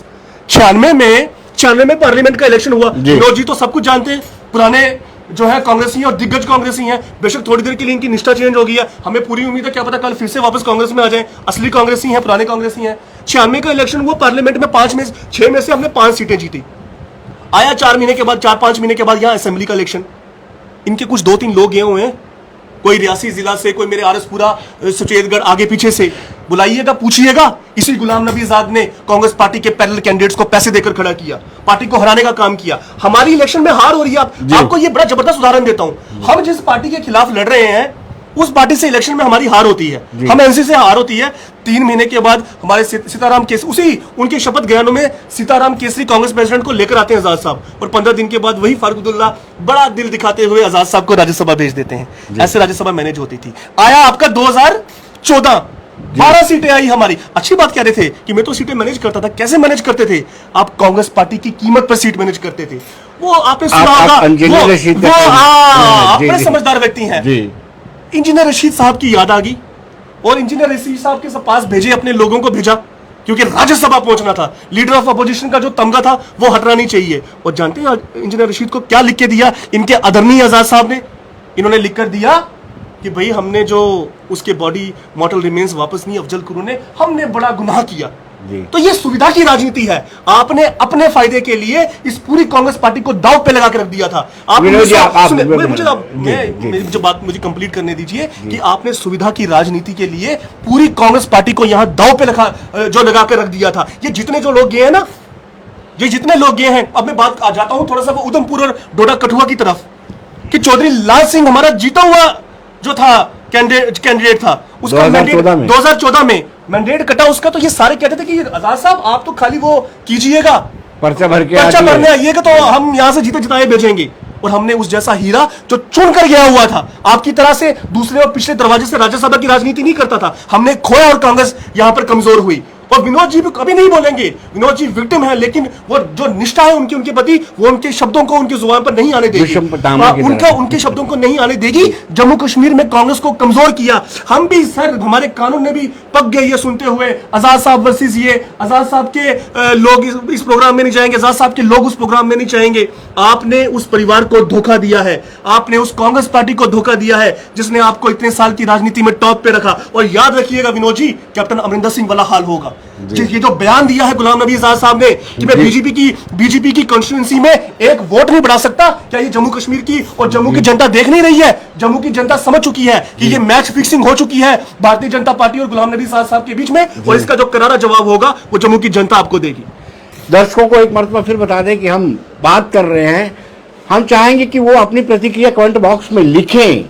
96 में पार्लियामेंट का इलेक्शन हुआ, विनोद जी तो सब कुछ जानते हैं, पुराने जो है कांग्रेसी हैं और दिग्गज कांग्रेसी हैं। बेशक थोड़ी देर के लिए इनकी निष्ठा चेंज हो गई है, हमें पूरी उम्मीद है क्या पता कल फिर से वापस कांग्रेस में आ जाए, असली कांग्रेसी हैं, पुराने कांग्रेसी हैं। 96 का इलेक्शन हुआ, पार्लियामेंट में 6 में से हमने 5 सीटें जीती। आया 4 महीने के बाद, 4-5 महीने के बाद यहां असेंबली का इलेक्शन। इनके कुछ 2-3 लोग गए हुए हैं, कोई रियासी जिला से, कोई मेरे आरएसपुरा सुचेतगढ़ आगे पीछे से, बुलाइएगा, पूछिएगा। इसी गुलाम नबी आजाद ने कांग्रेस पार्टी के पैरेलल कैंडिडेट्स को पैसे देकर खड़ा किया, पार्टी को हराने का काम किया। हमारी इलेक्शन में हार हो रही है। आपको ये बड़ा जबरदस्त उदाहरण देता हूं, हम जिस पार्टी के खिलाफ लड़ रहे हैं उस पार्टी से इलेक्शन में हमारी हार होती है, हम एनसी से हार होती है। 3 महीने के बाद हमारे सीताराम केसरी, उसी उनके शपथ ग्रहण में सीताराम केसरी कांग्रेस प्रेसिडेंट को लेकर आते हैं आजाद साहब, और 15 दिन के बाद वही फारूक अब्दुल्ला बड़ा दिल दिखाते हुए आजाद साहब को राज्यसभा भेज देते हैं। ऐसे राज्यसभा मैनेज होती थी। आया आपका 2014, 12 सीटें आई हमारी। अच्छी बात कह रहे थे कि मैं तो सीटें मैनेज करता था। कैसे मैनेज करते थे आप? कांग्रेस पार्टी की कीमत पर सीट मैनेज करते थे। वो आपने सुना होगा, आप बड़े समझदार व्यक्ति हैं। इंजीनियर रशीद साहब की याद आ गई और इंजीनियर रशीद साहब के पास भेजे, अपने लोगों को भेजा, क्योंकि राज्यसभा पहुंचना था। लीडर ऑफ अपोजिशन का जो तमगा था वो हटना नहीं चाहिए। और जानते हैं इंजीनियर रशीद को क्या लिख के दिया इनके आदरणीय आजाद साहब ने? इन्होंने लिख कर दिया कि भाई हमने जो उसके बॉडी मॉर्टल रिमेन्स वापस नहीं, अफजल गुरु ने, हमने बड़ा गुनाह किया। तो ये सुविधा की राजनीति है। आपने अपने फायदे के लिए इस पूरी कांग्रेस पार्टी को दांव पे लगा के रख दिया था। मुझे कंप्लीट करने दीजिए कि आपने सुविधा की राजनीति के लिए पूरी कांग्रेस पार्टी को यहां दांव पे लगा कर रख दिया था। ये जितने जो लोग गए हैं ना, ये जितने लोग गए हैं, अब मैं बात आ जाता हूं थोड़ा सा वो उधमपुर और डोडा कठुआ की तरफ, कि चौधरी लाल सिंह हमारा जीता हुआ जो था कैंडिडेट था, उसका 2014 में मैंडेट कटा उसका। तो ये सारे कहते थे कि आजाद साहब आप तो खाली वो कीजिएगा, पर्चा भरने आइएगा तो हम यहां से जीते जिताए भेजेंगे। और हमने उस जैसा हीरा जो चुन कर गया हुआ था, आपकी तरह से दूसरे और पिछले दरवाजे से राज्यसभा की राजनीति नहीं करता था, हमने खोया और कांग्रेस यहां पर कमजोर हुई। और विनोद जी भी कभी नहीं बोलेंगे, विनोद जी विक्टिम है, लेकिन वो जो निष्ठा है उनके प्रति, वो उनके शब्दों को उनकी जुबान पर नहीं आने देगी, उनके शब्दों को नहीं आने देगी। जम्मू कश्मीर में कांग्रेस को कमजोर किया। हम भी सर, हमारे कानून ने भी पक गए ये सुनते हुए, आजाद साहब वर्सेस ये, आजाद साहब के लोग इस प्रोग्राम में नहीं जाएंगे, आजाद साहब के लोग उस प्रोग्राम में नहीं जाएंगे। आपने उस परिवार को धोखा दिया है, आपने उस कांग्रेस पार्टी को धोखा दिया है जिसने आपको इतने साल की राजनीति में टॉप पे रखा। और याद रखिएगा विनोद जी, कैप्टन अमरिंदर सिंह वाला हाल होगा। ये जो बयान दिया है गुलाम नबी आजाद साहब ने कि मैं बीजेपी की कॉन्स्टिट्यूएंसी में एक वोट नहीं बढ़ा सकता, क्या ये जम्मू कश्मीर की और जम्मू की जनता देख नहीं रही है? जम्मू की जनता समझ चुकी है कि ये मैच फिक्सिंग हो चुकी है भारतीय जनता पार्टी और गुलाम नबी आजाद साहब के बीच में, और इसका जो करारा जवाब होगा वो जम्मू की जनता आपको देगी। दर्शकों को एक मरतबा फिर बता दें कि हम बात कर रहे हैं, हम चाहेंगे कि वो अपनी प्रतिक्रिया कमेंट बॉक्स में लिखें,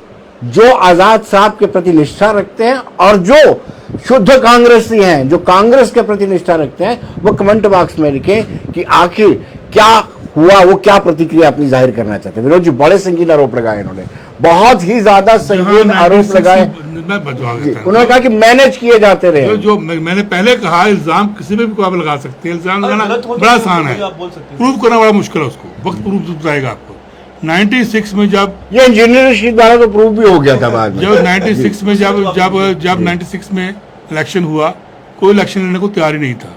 जो आजाद साहब के प्रति निष्ठा रखते हैं और जो शुद्ध कांग्रेसी हैं, जो कांग्रेस के प्रति निष्ठा रखते हैं, वो कमेंट बॉक्स में लिखें कि आखिर क्या हुआ, वो क्या प्रतिक्रिया अपनी जाहिर करना चाहते हैं। विनोद जी बड़े संगीन आरोप लगाए इन्होंने, बहुत ही ज्यादा संगीन आरोप लगाए। उन्होंने कहा कि मैनेज किए जाते रहे। जो मैंने पहले कहा, इल्जाम किसी पे भी कोई लगा सकते हैं, इल्जाम लगाना बड़ा आसान है, प्रूव करना बड़ा मुश्किल है, उसको वक्त प्रूव बताएगा आपको। 96 में जब ये इंजीनियर रशीद द्वारा तो प्रूव भी हो गया था बाद में, जब 96 में जब 96 में इलेक्शन हुआ, कोई इलेक्शन लड़ने को तैयार ही नहीं था।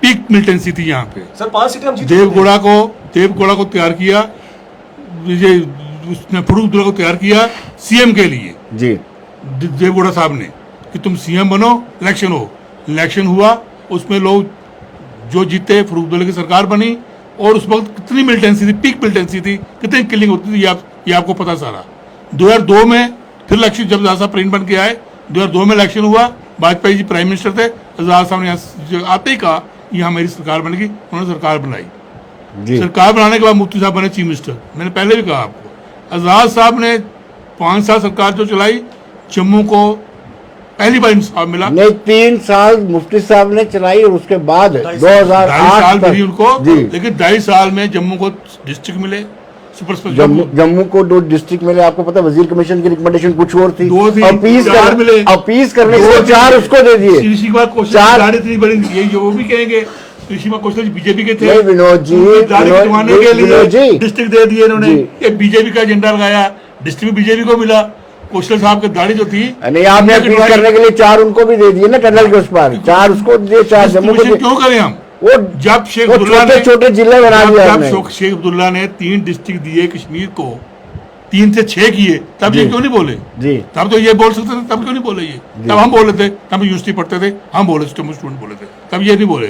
पीक मिलिटेंसी थी यहाँ पे। सर 5 सीटें हम जीते। देवगौड़ा को तैयार किया, उसने फारूक अब्दुल्ला को तैयार किया सीएम के लिए जी, देवगौड़ा साहब ने, कि तुम सीएम बनो, इलेक्शन हुआ, उसमें लोग जो जीते, फारूक अब्दुल्ला की सरकार बनी। और उस वक्त कितनी मिलिटेंसी थी, पीक मिलिटेंसी थी, कितनी किलिंग होती थी, ये आपको पता सारा। 2002 में फिर इलेक्शन, जब आजाद साहब प्रेसिडेंट बन के आए, 2002 में इलेक्शन हुआ, वाजपेयी जी प्राइम मिनिस्टर थे, आजाद साहब ने आते ही कहा यहाँ मेरी सरकार बनेगी, उन्होंने सरकार बनाई। जी। सरकार बनाने के बाद मुफ्ती साहब बने चीफ मिनिस्टर। मैंने पहले भी कहा आपको, आजाद साहब ने 5 साल सरकार जो चलाई, जम्मू को पहली बार इंसाफ मिला। नहीं, 3 साल मुफ्ती साहब ने चलाई और उसके बाद 2008 साल तक मिली उनको, जी। लेकिन 2.5 साल में जम्मू को डिस्ट्रिक्ट मिले, सुपर स्पेशल जम्मू को 2 डिस्ट्रिक्ट मिले। आपको पता, वजीर कमीशन की रिकमेंडेशन कुछ और थी, 2 थी, अपील 4 मिले, अपील करने के 4 उसको दे दिए। ऋषि कुमार कौशल इतनी बड़ी, ये वो भी कहेंगे ऋषि कुमार कौशल बीजेपी के थे, नहीं विनोद जी, बनवाने के विनोद जी, लिए डिस्ट्रिक्ट दे दिए इन्होंने। जी। ये बीजेपी का एजेंडा लगाया, डिस्ट्रिक्ट बीजेपी को मिला। कौशल साहब की दाढ़ी जो थी, नहीं आपने अपील करने के लिए 4 उनको भी दे दिए ना, टनल के उस पर 4 उसको दिए, 4 जम्मू को दिए। क्यों करें हम? वो जब शेख अब्दुल्ला ने छोटे जिले बना दिए आपने। जब शेख अब्दुल्ला ने 3 डिस्ट्रिक्ट दिए कश्मीर को, 3 से 6 किए, तब ये क्यों नहीं बोले? जी, तब तो ये बोल सकते थे, तब क्यों नहीं बोले ये? तब हम बोले थे, तब यूनिवर्सिटी पढ़ते थे, हम बोले स्टूडेंट बोले थे, तब ये नहीं बोले,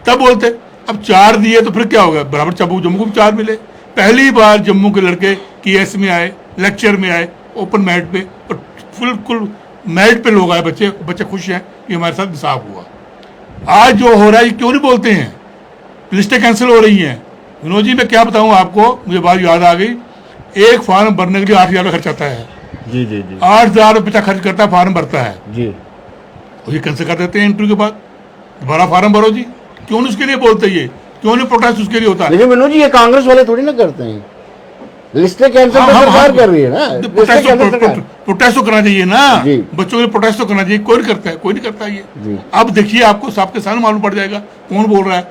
तब बोलते। अब 4 दिए तो फिर क्या होगा? बराबर जम्मू को भी 4 मिले। पहली बार जम्मू के लड़के KS में आए, लेक्चर में आए, ओपन मेरिट पे, और फुल मेरिट पे लोग आए, बच्चे खुश हैं कि हमारे साथ इंसाफ हुआ। आज जो हो रहा है क्यों नहीं बोलते हैं? लिस्टें कैंसिल हो रही हैं। विनोद जी मैं क्या बताऊं आपको, मुझे बात याद आ गई, एक फॉर्म भरने के लिए 8,000 रुपये खर्च आता है। जी जी जी, 8,000 रुपये खर्च करता है, फॉर्म भरता है जी। और ये कैंसिल कर देते हैं इंटरव्यू के बाद। दोबारा फॉर्म भरो जी, क्यों नहीं उसके लिए बोलते? ये क्यों नहीं प्रोटेस्ट उसके लिए होता है? लेकिन विनोद जी ये कांग्रेस वाले थोड़ी ना करते हैं, लिस्टें कैंसिल तो सरकार कर रही है ना। प्रोटेस्ट तो करना चाहिए ना, जी। बच्चों के लिए प्रोटेस्ट तो करना चाहिए। कोई नहीं करता है, कोई नहीं करता ये। जी। अब देखिए, आपको सबके सामने मालूम पड़ जाएगा कौन बोल रहा है,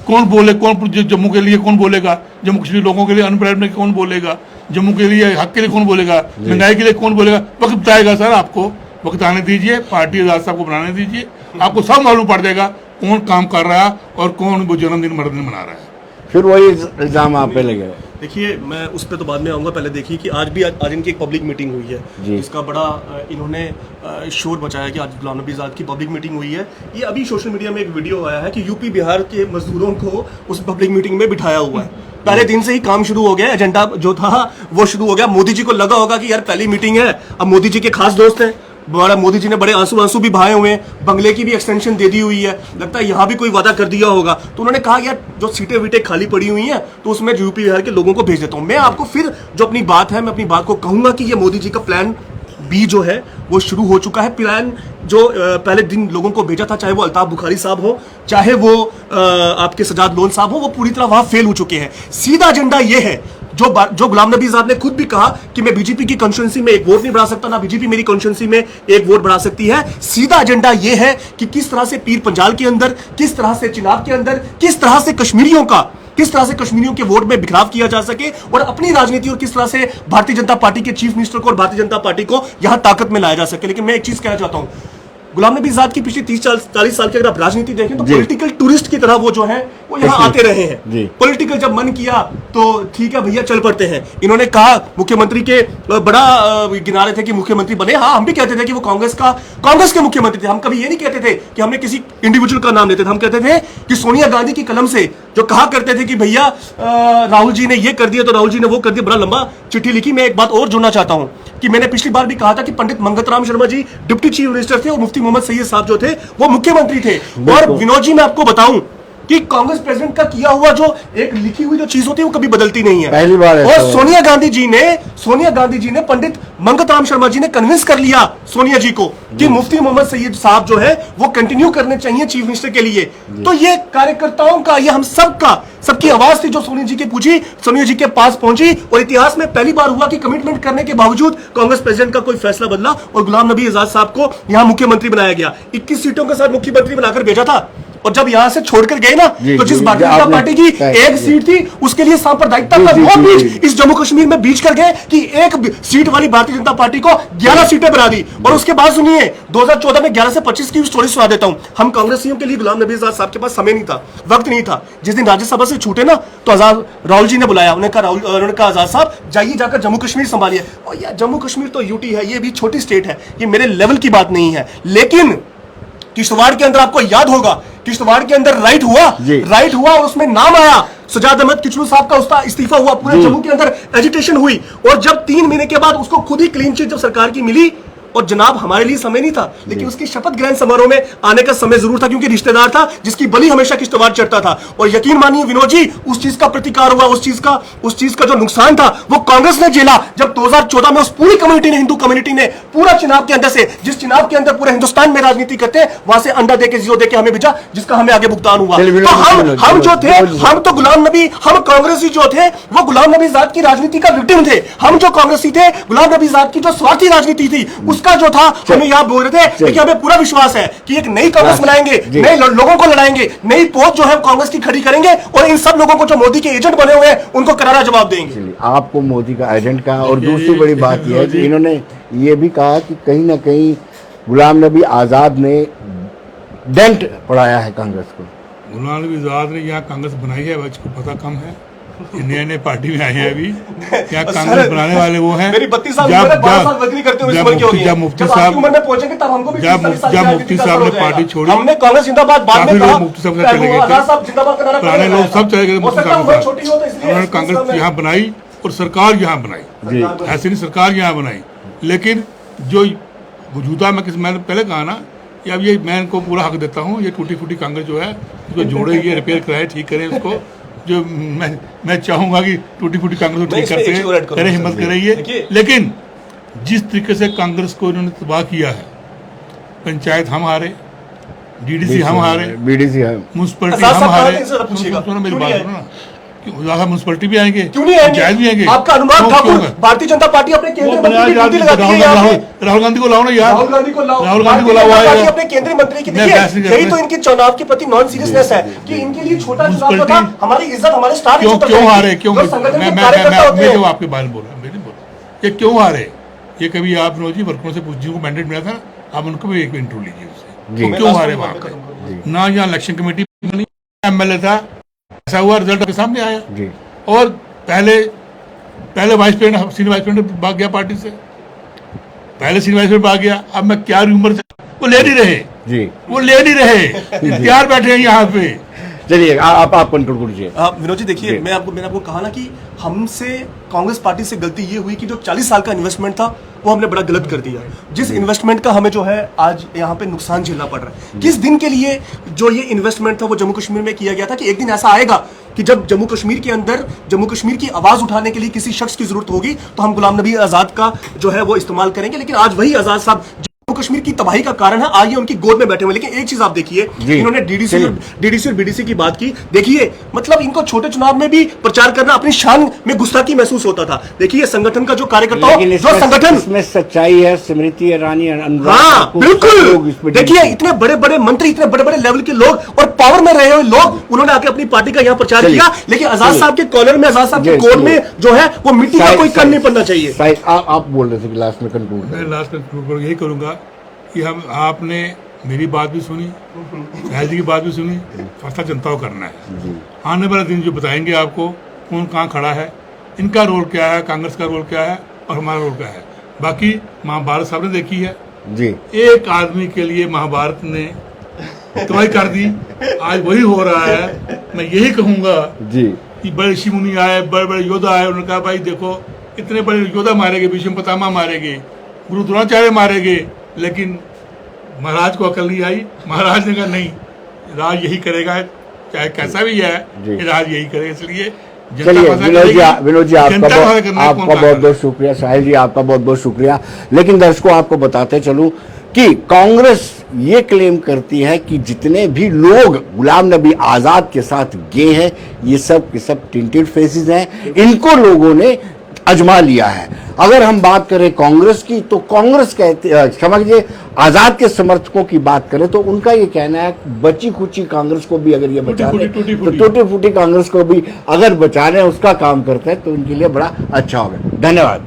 कौन बोले, कौन जम्मू के लिए कौन बोलेगा, जम्मू कश्मीर लोगों के लिए अनएम्प्लॉयमेंट कौन बोलेगा, जम्मू के लिए हक के लिए कौन बोलेगा, महंगाई के लिए कौन बोलेगा। वक्त बताएगा सर, आपको वक्त आने दीजिए, पार्टी आजाद साहब को बनाने दीजिए, आपको सब मालूम पड़ जाएगा कौन काम कर रहा है और कौन वो जन्मदिन मरदिन मना रहा है। फिर वही इल्जाम आप पे लगे। देखिए, मैं उस पर तो बाद में आऊँगा। पहले देखिए कि आज इनकी एक पब्लिक मीटिंग हुई है, जिसका बड़ा इन्होंने शोर मचाया कि आज गुलाम नबी आज़ाद की पब्लिक मीटिंग हुई है। ये अभी सोशल मीडिया में एक वीडियो आया है कि यूपी बिहार के मजदूरों को उस पब्लिक मीटिंग में बिठाया हुआ है। पहले दिन से ही काम शुरू हो गया, एजेंडा जो था वो शुरू हो गया। मोदी जी को लगा होगा कि यार पहली मीटिंग है, अब मोदी जी के खास दोस्त हैं, बड़ा मोदी जी ने बड़े आंसू भी बहाए हुए हैं, बंगले की भी एक्सटेंशन दे दी हुई है, लगता है यहाँ भी कोई वादा कर दिया होगा। तो उन्होंने कहा यार जो सीटें वीटें खाली पड़ी हुई हैं तो उसमें यूपी बिहार के लोगों को भेज देता हूँ। मैं आपको फिर जो अपनी बात है, मैं अपनी बात को कहूंगा कि ये मोदी जी का प्लान बी जो है वो शुरू हो चुका है। प्लान जो पहले दिन लोगों को भेजा था, चाहे वो अल्ताफ बुखारी साहब हो, चाहे वो आपके सजाद लोन साहब हो, वो पूरी तरह वहां फेल हो चुके हैं। सीधा एजेंडा ये है जो गुलाम नबी आज़ाद ने खुद भी कहा कि मैं बीजेपी की कॉन्स्टिट्यूंसी में एक वोट नहीं बढ़ा सकता, ना बीजेपी मेरी कॉन्स्टिट्यूंसी में एक वोट बढ़ा सकती है। सीधा एजेंडा यह है कि किस तरह से पीर पंजाल के अंदर, किस तरह से चिनाब के अंदर, किस तरह से कश्मीरियों के वोट में बिखराव किया जा सके और अपनी राजनीति और किस तरह से भारतीय जनता पार्टी के चीफ मिनिस्टर को और भारतीय जनता पार्टी को यहां ताकत में लाया जा सके। लेकिन मैं एक चीज कहना चाहता हूं, गुलाम नबी आज़ाद की पिछली 30-40 साल की अगर आप राजनीति देखें तो पॉलिटिकल टूरिस्ट की तरह वो जो है वो यहाँ आते रहे हैं। पॉलिटिकल जब मन किया तो ठीक है भैया चल पड़ते हैं। इन्होंने कहा मुख्यमंत्री के बड़ा गिना रहे थे कि मुख्यमंत्री बने। हाँ, हम भी कहते थे कि वो कांग्रेस के मुख्यमंत्री थे। हम कभी ये नहीं कहते थे कि हमने किसी इंडिविजुअल का नाम लेते थे। हम कहते थे कि सोनिया गांधी की कलम से जो कहा करते थे कि भैया राहुल जी ने ये कर दिया तो राहुल जी ने वो कर दिया, बड़ा लंबा चिट्ठी लिखी। मैं एक बात और जोड़ना चाहता हूं कि मैंने पिछली बार भी कहा था कि पंडित Mangatram Sharma ji deputy chief minister थे और मुफ्ती मोहम्मद सैयद साहब जो थे वो मुख्यमंत्री थे। और विनोद जी मैं आपको बताऊं कि कांग्रेस प्रेसिडेंट का किया हुआ जो एक लिखी हुई जो चीज होती है वो कभी बदलती नहीं है। पहली बार और तो सोनिया गांधी जी ने पंडित मंगतराम शर्मा जी ने कन्विंस कर लिया सोनिया जी को कि मुफ्ती मोहम्मद सैयद साहब जो है वो कंटिन्यू करने चाहिए चीफ मिनिस्टर के लिए। तो ये कार्यकर्ताओं का, ये हम सबकी आवाज थी जो सोनिया जी की पूछी, सोनिया जी के पास पहुंची और इतिहास में पहली बार हुआ कि कमिटमेंट करने के बावजूद कांग्रेस प्रेसिडेंट का कोई फैसला बदला और गुलाम नबी आज़ाद साहब को यहां मुख्यमंत्री बनाया गया। 21 सीटों के साथ मुख्यमंत्री बनाकर भेजा था और जब यहां से छोड़कर गए ना तो जिस भारतीय जनता पार्टी की एक सीट थी उसके लिए सांप्रदायिकता का वो बीज इस जम्मू कश्मीर में बीच कर गए कि एक सीट वाली भारतीय जनता पार्टी को 11 सीटें बना दी। और उसके बाद सुनिए 2014 में 11 से 25 की स्टोरी सुना देता हूं। हम कांग्रेसियों के लिए गुलाम नबी आज़ाद साहब के पास समय नहीं था, वक्त नहीं था। जिस दिन राज्यसभा से छूटे ना तो राहुल जी ने बुलाया, उन्होंने कहा आज़ाद साहब जाइए जाकर जम्मू कश्मीर संभालिए। और यार जम्मू कश्मीर तो यूटी है, ये भी छोटी स्टेट है, ये मेरे लेवल की बात नहीं है। लेकिन किश्तवाड़ के अंदर आपको याद होगा, किश्तवाड़ के अंदर राइट हुआ और उसमें नाम आया सजाद अहमद किचलू साहब का, उसका इस्तीफा हुआ, पूरे जम्मू के अंदर एजिटेशन हुई और जब 3 महीने के बाद उसको खुद ही क्लीन चिट जब सरकार की मिली और जनाब हमारे लिए समय नहीं था, लेकिन उसकी शपथ ग्रहण समारोह में आने का समय जरूर था, क्योंकि रिश्तेदार था जिसकी बलि हमेशा किश्तवाड़ चढ़ता था। और यकीन मानिए विनोद जी, उस चीज का प्रतिकार हुआ, उस चीज का जो नुकसान था वो कांग्रेस ने झेला, जब 2014 में उस पूरी कम्युनिटी ने, हिंदू कम्युनिटी ने पूरा चुनाव के अंदर से, जिस चुनाव के अंदर पूरे हिंदुस्तान में राजनीति करते हैं, वहां से अंडा देके जियो देके हमें भेजा, जिसका हमें आगे भुगतान हुआ। तो हम जो थे, हम तो गुलाम नबी, हम कांग्रेसी जो थे वो गुलाम नबी आजाद की राजनीति का विक्टिम थे। हम जो कांग्रेसी थे, गुलाम नबी आजाद की जो स्वार्थी राजनीति थी उसका जो था, हमें यहां बोल रहे थे। लेकिन हमें पूरा विश्वास है कि एक नई कांग्रेस बनाएंगे, नए लोगों को लड़ाएंगे, नई पोस्ट जो है कांग्रेस की खड़ी करेंगे और इन सब लोगों को जो मोदी के एजेंट बने हुए हैं उनको करारा जवाब देंगे। आपको मोदी का एजेंट कहा, और दूसरी बड़ी बात यह है कि इन्होंने ये भी कहा कि कहीं ना कहीं गुलाम नबी आजाद ने डेंट पड़ाया है कांग्रेस को। गुलाम नबी आजाद ने यहाँ कांग्रेस बनाई है, बच्चों को पता कम है, नए नए पार्टी में आए हैं अभी। यहाँ कांग्रेस बनाने वाले वो हैं। मेरी 32 साल जब मुफ्ती साहब ने पहुंचेंगे तब हमको भी जब मुफ्ती साहब ने पार्टी छोड़ी, हमने कांग्रेस जिंदाबाद बाद में कहा, मुफ्ती साहब चले गए थे, पुराने लोग सब चले गए मुफ्ती साहब के साथ। उन्होंने कांग्रेस यहाँ बनाई और सरकार यहाँ बनाई, ऐसे नहीं सरकार यहाँ बनाई। लेकिन जो मौजूदा मैंने पहले कहा ना कि अब ये मैं इनको पूरा हक देता हूँ, ये टूटी फूटी कांग्रेस जो है इसको जोड़े, ये रिपेयर कराए, ठीक करें उसको। जो मैं चाहूंगा कि टूटी फूटी कांग्रेस को ठीक करते करें, हिम्मत करें। लेकिन जिस तरीके से कांग्रेस को इन्होंने तबाह किया है, पंचायत हम हारे, डीडीसी हम हारे, बीडीसी म्यूनसिपलिटी हम हारे, मेरी बात सुनो ना, म्यूनसिपलिटी भी आएंगे, क्यों नहीं आएंगे? भी आएंगे। आपका अनुराग ठाकुर, भारतीय जनता पार्टी अपने केंद्रीय मंत्री की ड्यूटी लगाती है यहाँ पे। राहुल गांधी को लाओ ना यार, राहुल गांधी को लाओ, राहुल गांधी को लाओ अपने केंद्रीय मंत्री की। देखिए यही तो इनके चुनाव के प्रति नॉन सीरियसनेस है कि इनके लिए छोटा चुनाव था, हमारी इज्जत, हमारे स्टार क्यों हारे, क्यों मैं जो आपके बारे में बोल रहा हूँ, ये क्यों हारे? ये कभी आप नौजी वर्करों से जिनको मैंडेट मिला था, आप उनको भी एक इंटरव्यू लीजिए उससे, क्यों हारे वहाँ पे? ना यहाँ इलेक्शन कमेटी बनी, एमएलए था, ऐसा हुआ, रिजल्ट आपके सामने आया। और पहले vice president, senior vice president भाग गया पार्टी से, पहले सीनियर वाइस प्रेसिडेंट भाग गया। अब मैं क्या रूमर, वो ले नहीं रहे जी, वो ले नहीं रहे, तैयार बैठे हैं यहाँ पे। चलिए आप कंट्रोल कीजिए। विनोद जी देखिए, मैंने आपको कहा ना कि हमसे कांग्रेस पार्टी से गलती ये हुई कि जो 40 साल का इन्वेस्टमेंट था वो हमने बड़ा गलत कर दिया। जिस इन्वेस्टमेंट का हमें जो है आज यहाँ पे नुकसान झेलना पड़ रहा है, किस दिन के लिए जो ये इन्वेस्टमेंट था वो जम्मू कश्मीर में किया गया था कि एक दिन ऐसा आएगा कि जब जम्मू कश्मीर के अंदर जम्मू कश्मीर की आवाज उठाने के लिए किसी शख्स की जरूरत होगी तो हम गुलाम नबी आजाद का जो है वो इस्तेमाल करेंगे। लेकिन आज वही आजाद साहब कश्मीर की तबाही का कारण है, आगे उनकी गोद में बैठे हुए। लेकिन एक चीज आप देखिए, इन्होंने डीडीसी और बीडीसी की बात की। देखिए मतलब इनको छोटे चुनाव में भी प्रचार करना अपनी शान में गुस्ताखी महसूस होता था। देखिए संगठन का जो कार्यकर्ता, जो संगठन इसमें सच्चाई है, स्मृति ईरानी, हाँ बिल्कुल। देखिए इतने बड़े बड़े मंत्री, इतने बड़े बड़े लेवल के लोग और पावर में रहे हुए लोग, उन्होंने आके अपनी पार्टी का यहाँ प्रचार किया। लेकिन आजाद साहब के कॉलर में, आजाद साहब के कोड में जो है वो मिट्टी का कोई कण नहीं पड़ना चाहिए। आप बोल रहे थे कि लास्ट में कंक्लूड, मैं लास्ट में कंक्लूड यही करूंगा कि आपने मेरी बात भी सुनी, शाहिद जी की बात भी सुनी, फैसला जनता को करना है। आने वाले दिन जो बताएंगे आपको कौन कहाँ खड़ा है, इनका रोल क्या है, कांग्रेस का रोल क्या है और हमारा रोल क्या है। बाकी महाभारत साहब ने देखी है जी, एक आदमी के लिए महाभारत ने तबाही कर दी, आज वही हो रहा है। मैं यही कहूंगा जी कि बड़े ऋषि मुनि आए, बड़े बड़े योद्धा आए, उन्होंने कहा भाई देखो इतने बड़े योद्धा मारे गए, भीष्म पितामह मारे गए, गुरु द्रोणाचार्य मारे गए, लेकिन महाराज को अकल नहीं आई। महाराज ने कहा नहीं, राज यही करेगा, चाहे कैसा भी है, राज यही करेगा। इसलिए चलिए विनोद जी आपका बहुत बहुत शुक्रिया, साहिल जी आपका बहुत बहुत शुक्रिया। लेकिन दर्शकों आपको बताते चलूं कि कांग्रेस ये क्लेम करती है कि जितने भी लोग गुलाम नबी आजाद के साथ गए हैं ये सब के सब टिंटेड फेसेस हैं, इनको लोगों ने अजमा लिया है। अगर हम बात करें कांग्रेस की तो कांग्रेस कहते, क्षमा कीजिए, आजाद के समर्थकों की बात करें तो उनका ये कहना है बची खुची कांग्रेस को भी अगर ये बचा रहे तो टूटी फूटी कांग्रेस को भी अगर बचा रहे उसका काम करते हैं तो उनके लिए बड़ा अच्छा होगा। धन्यवाद।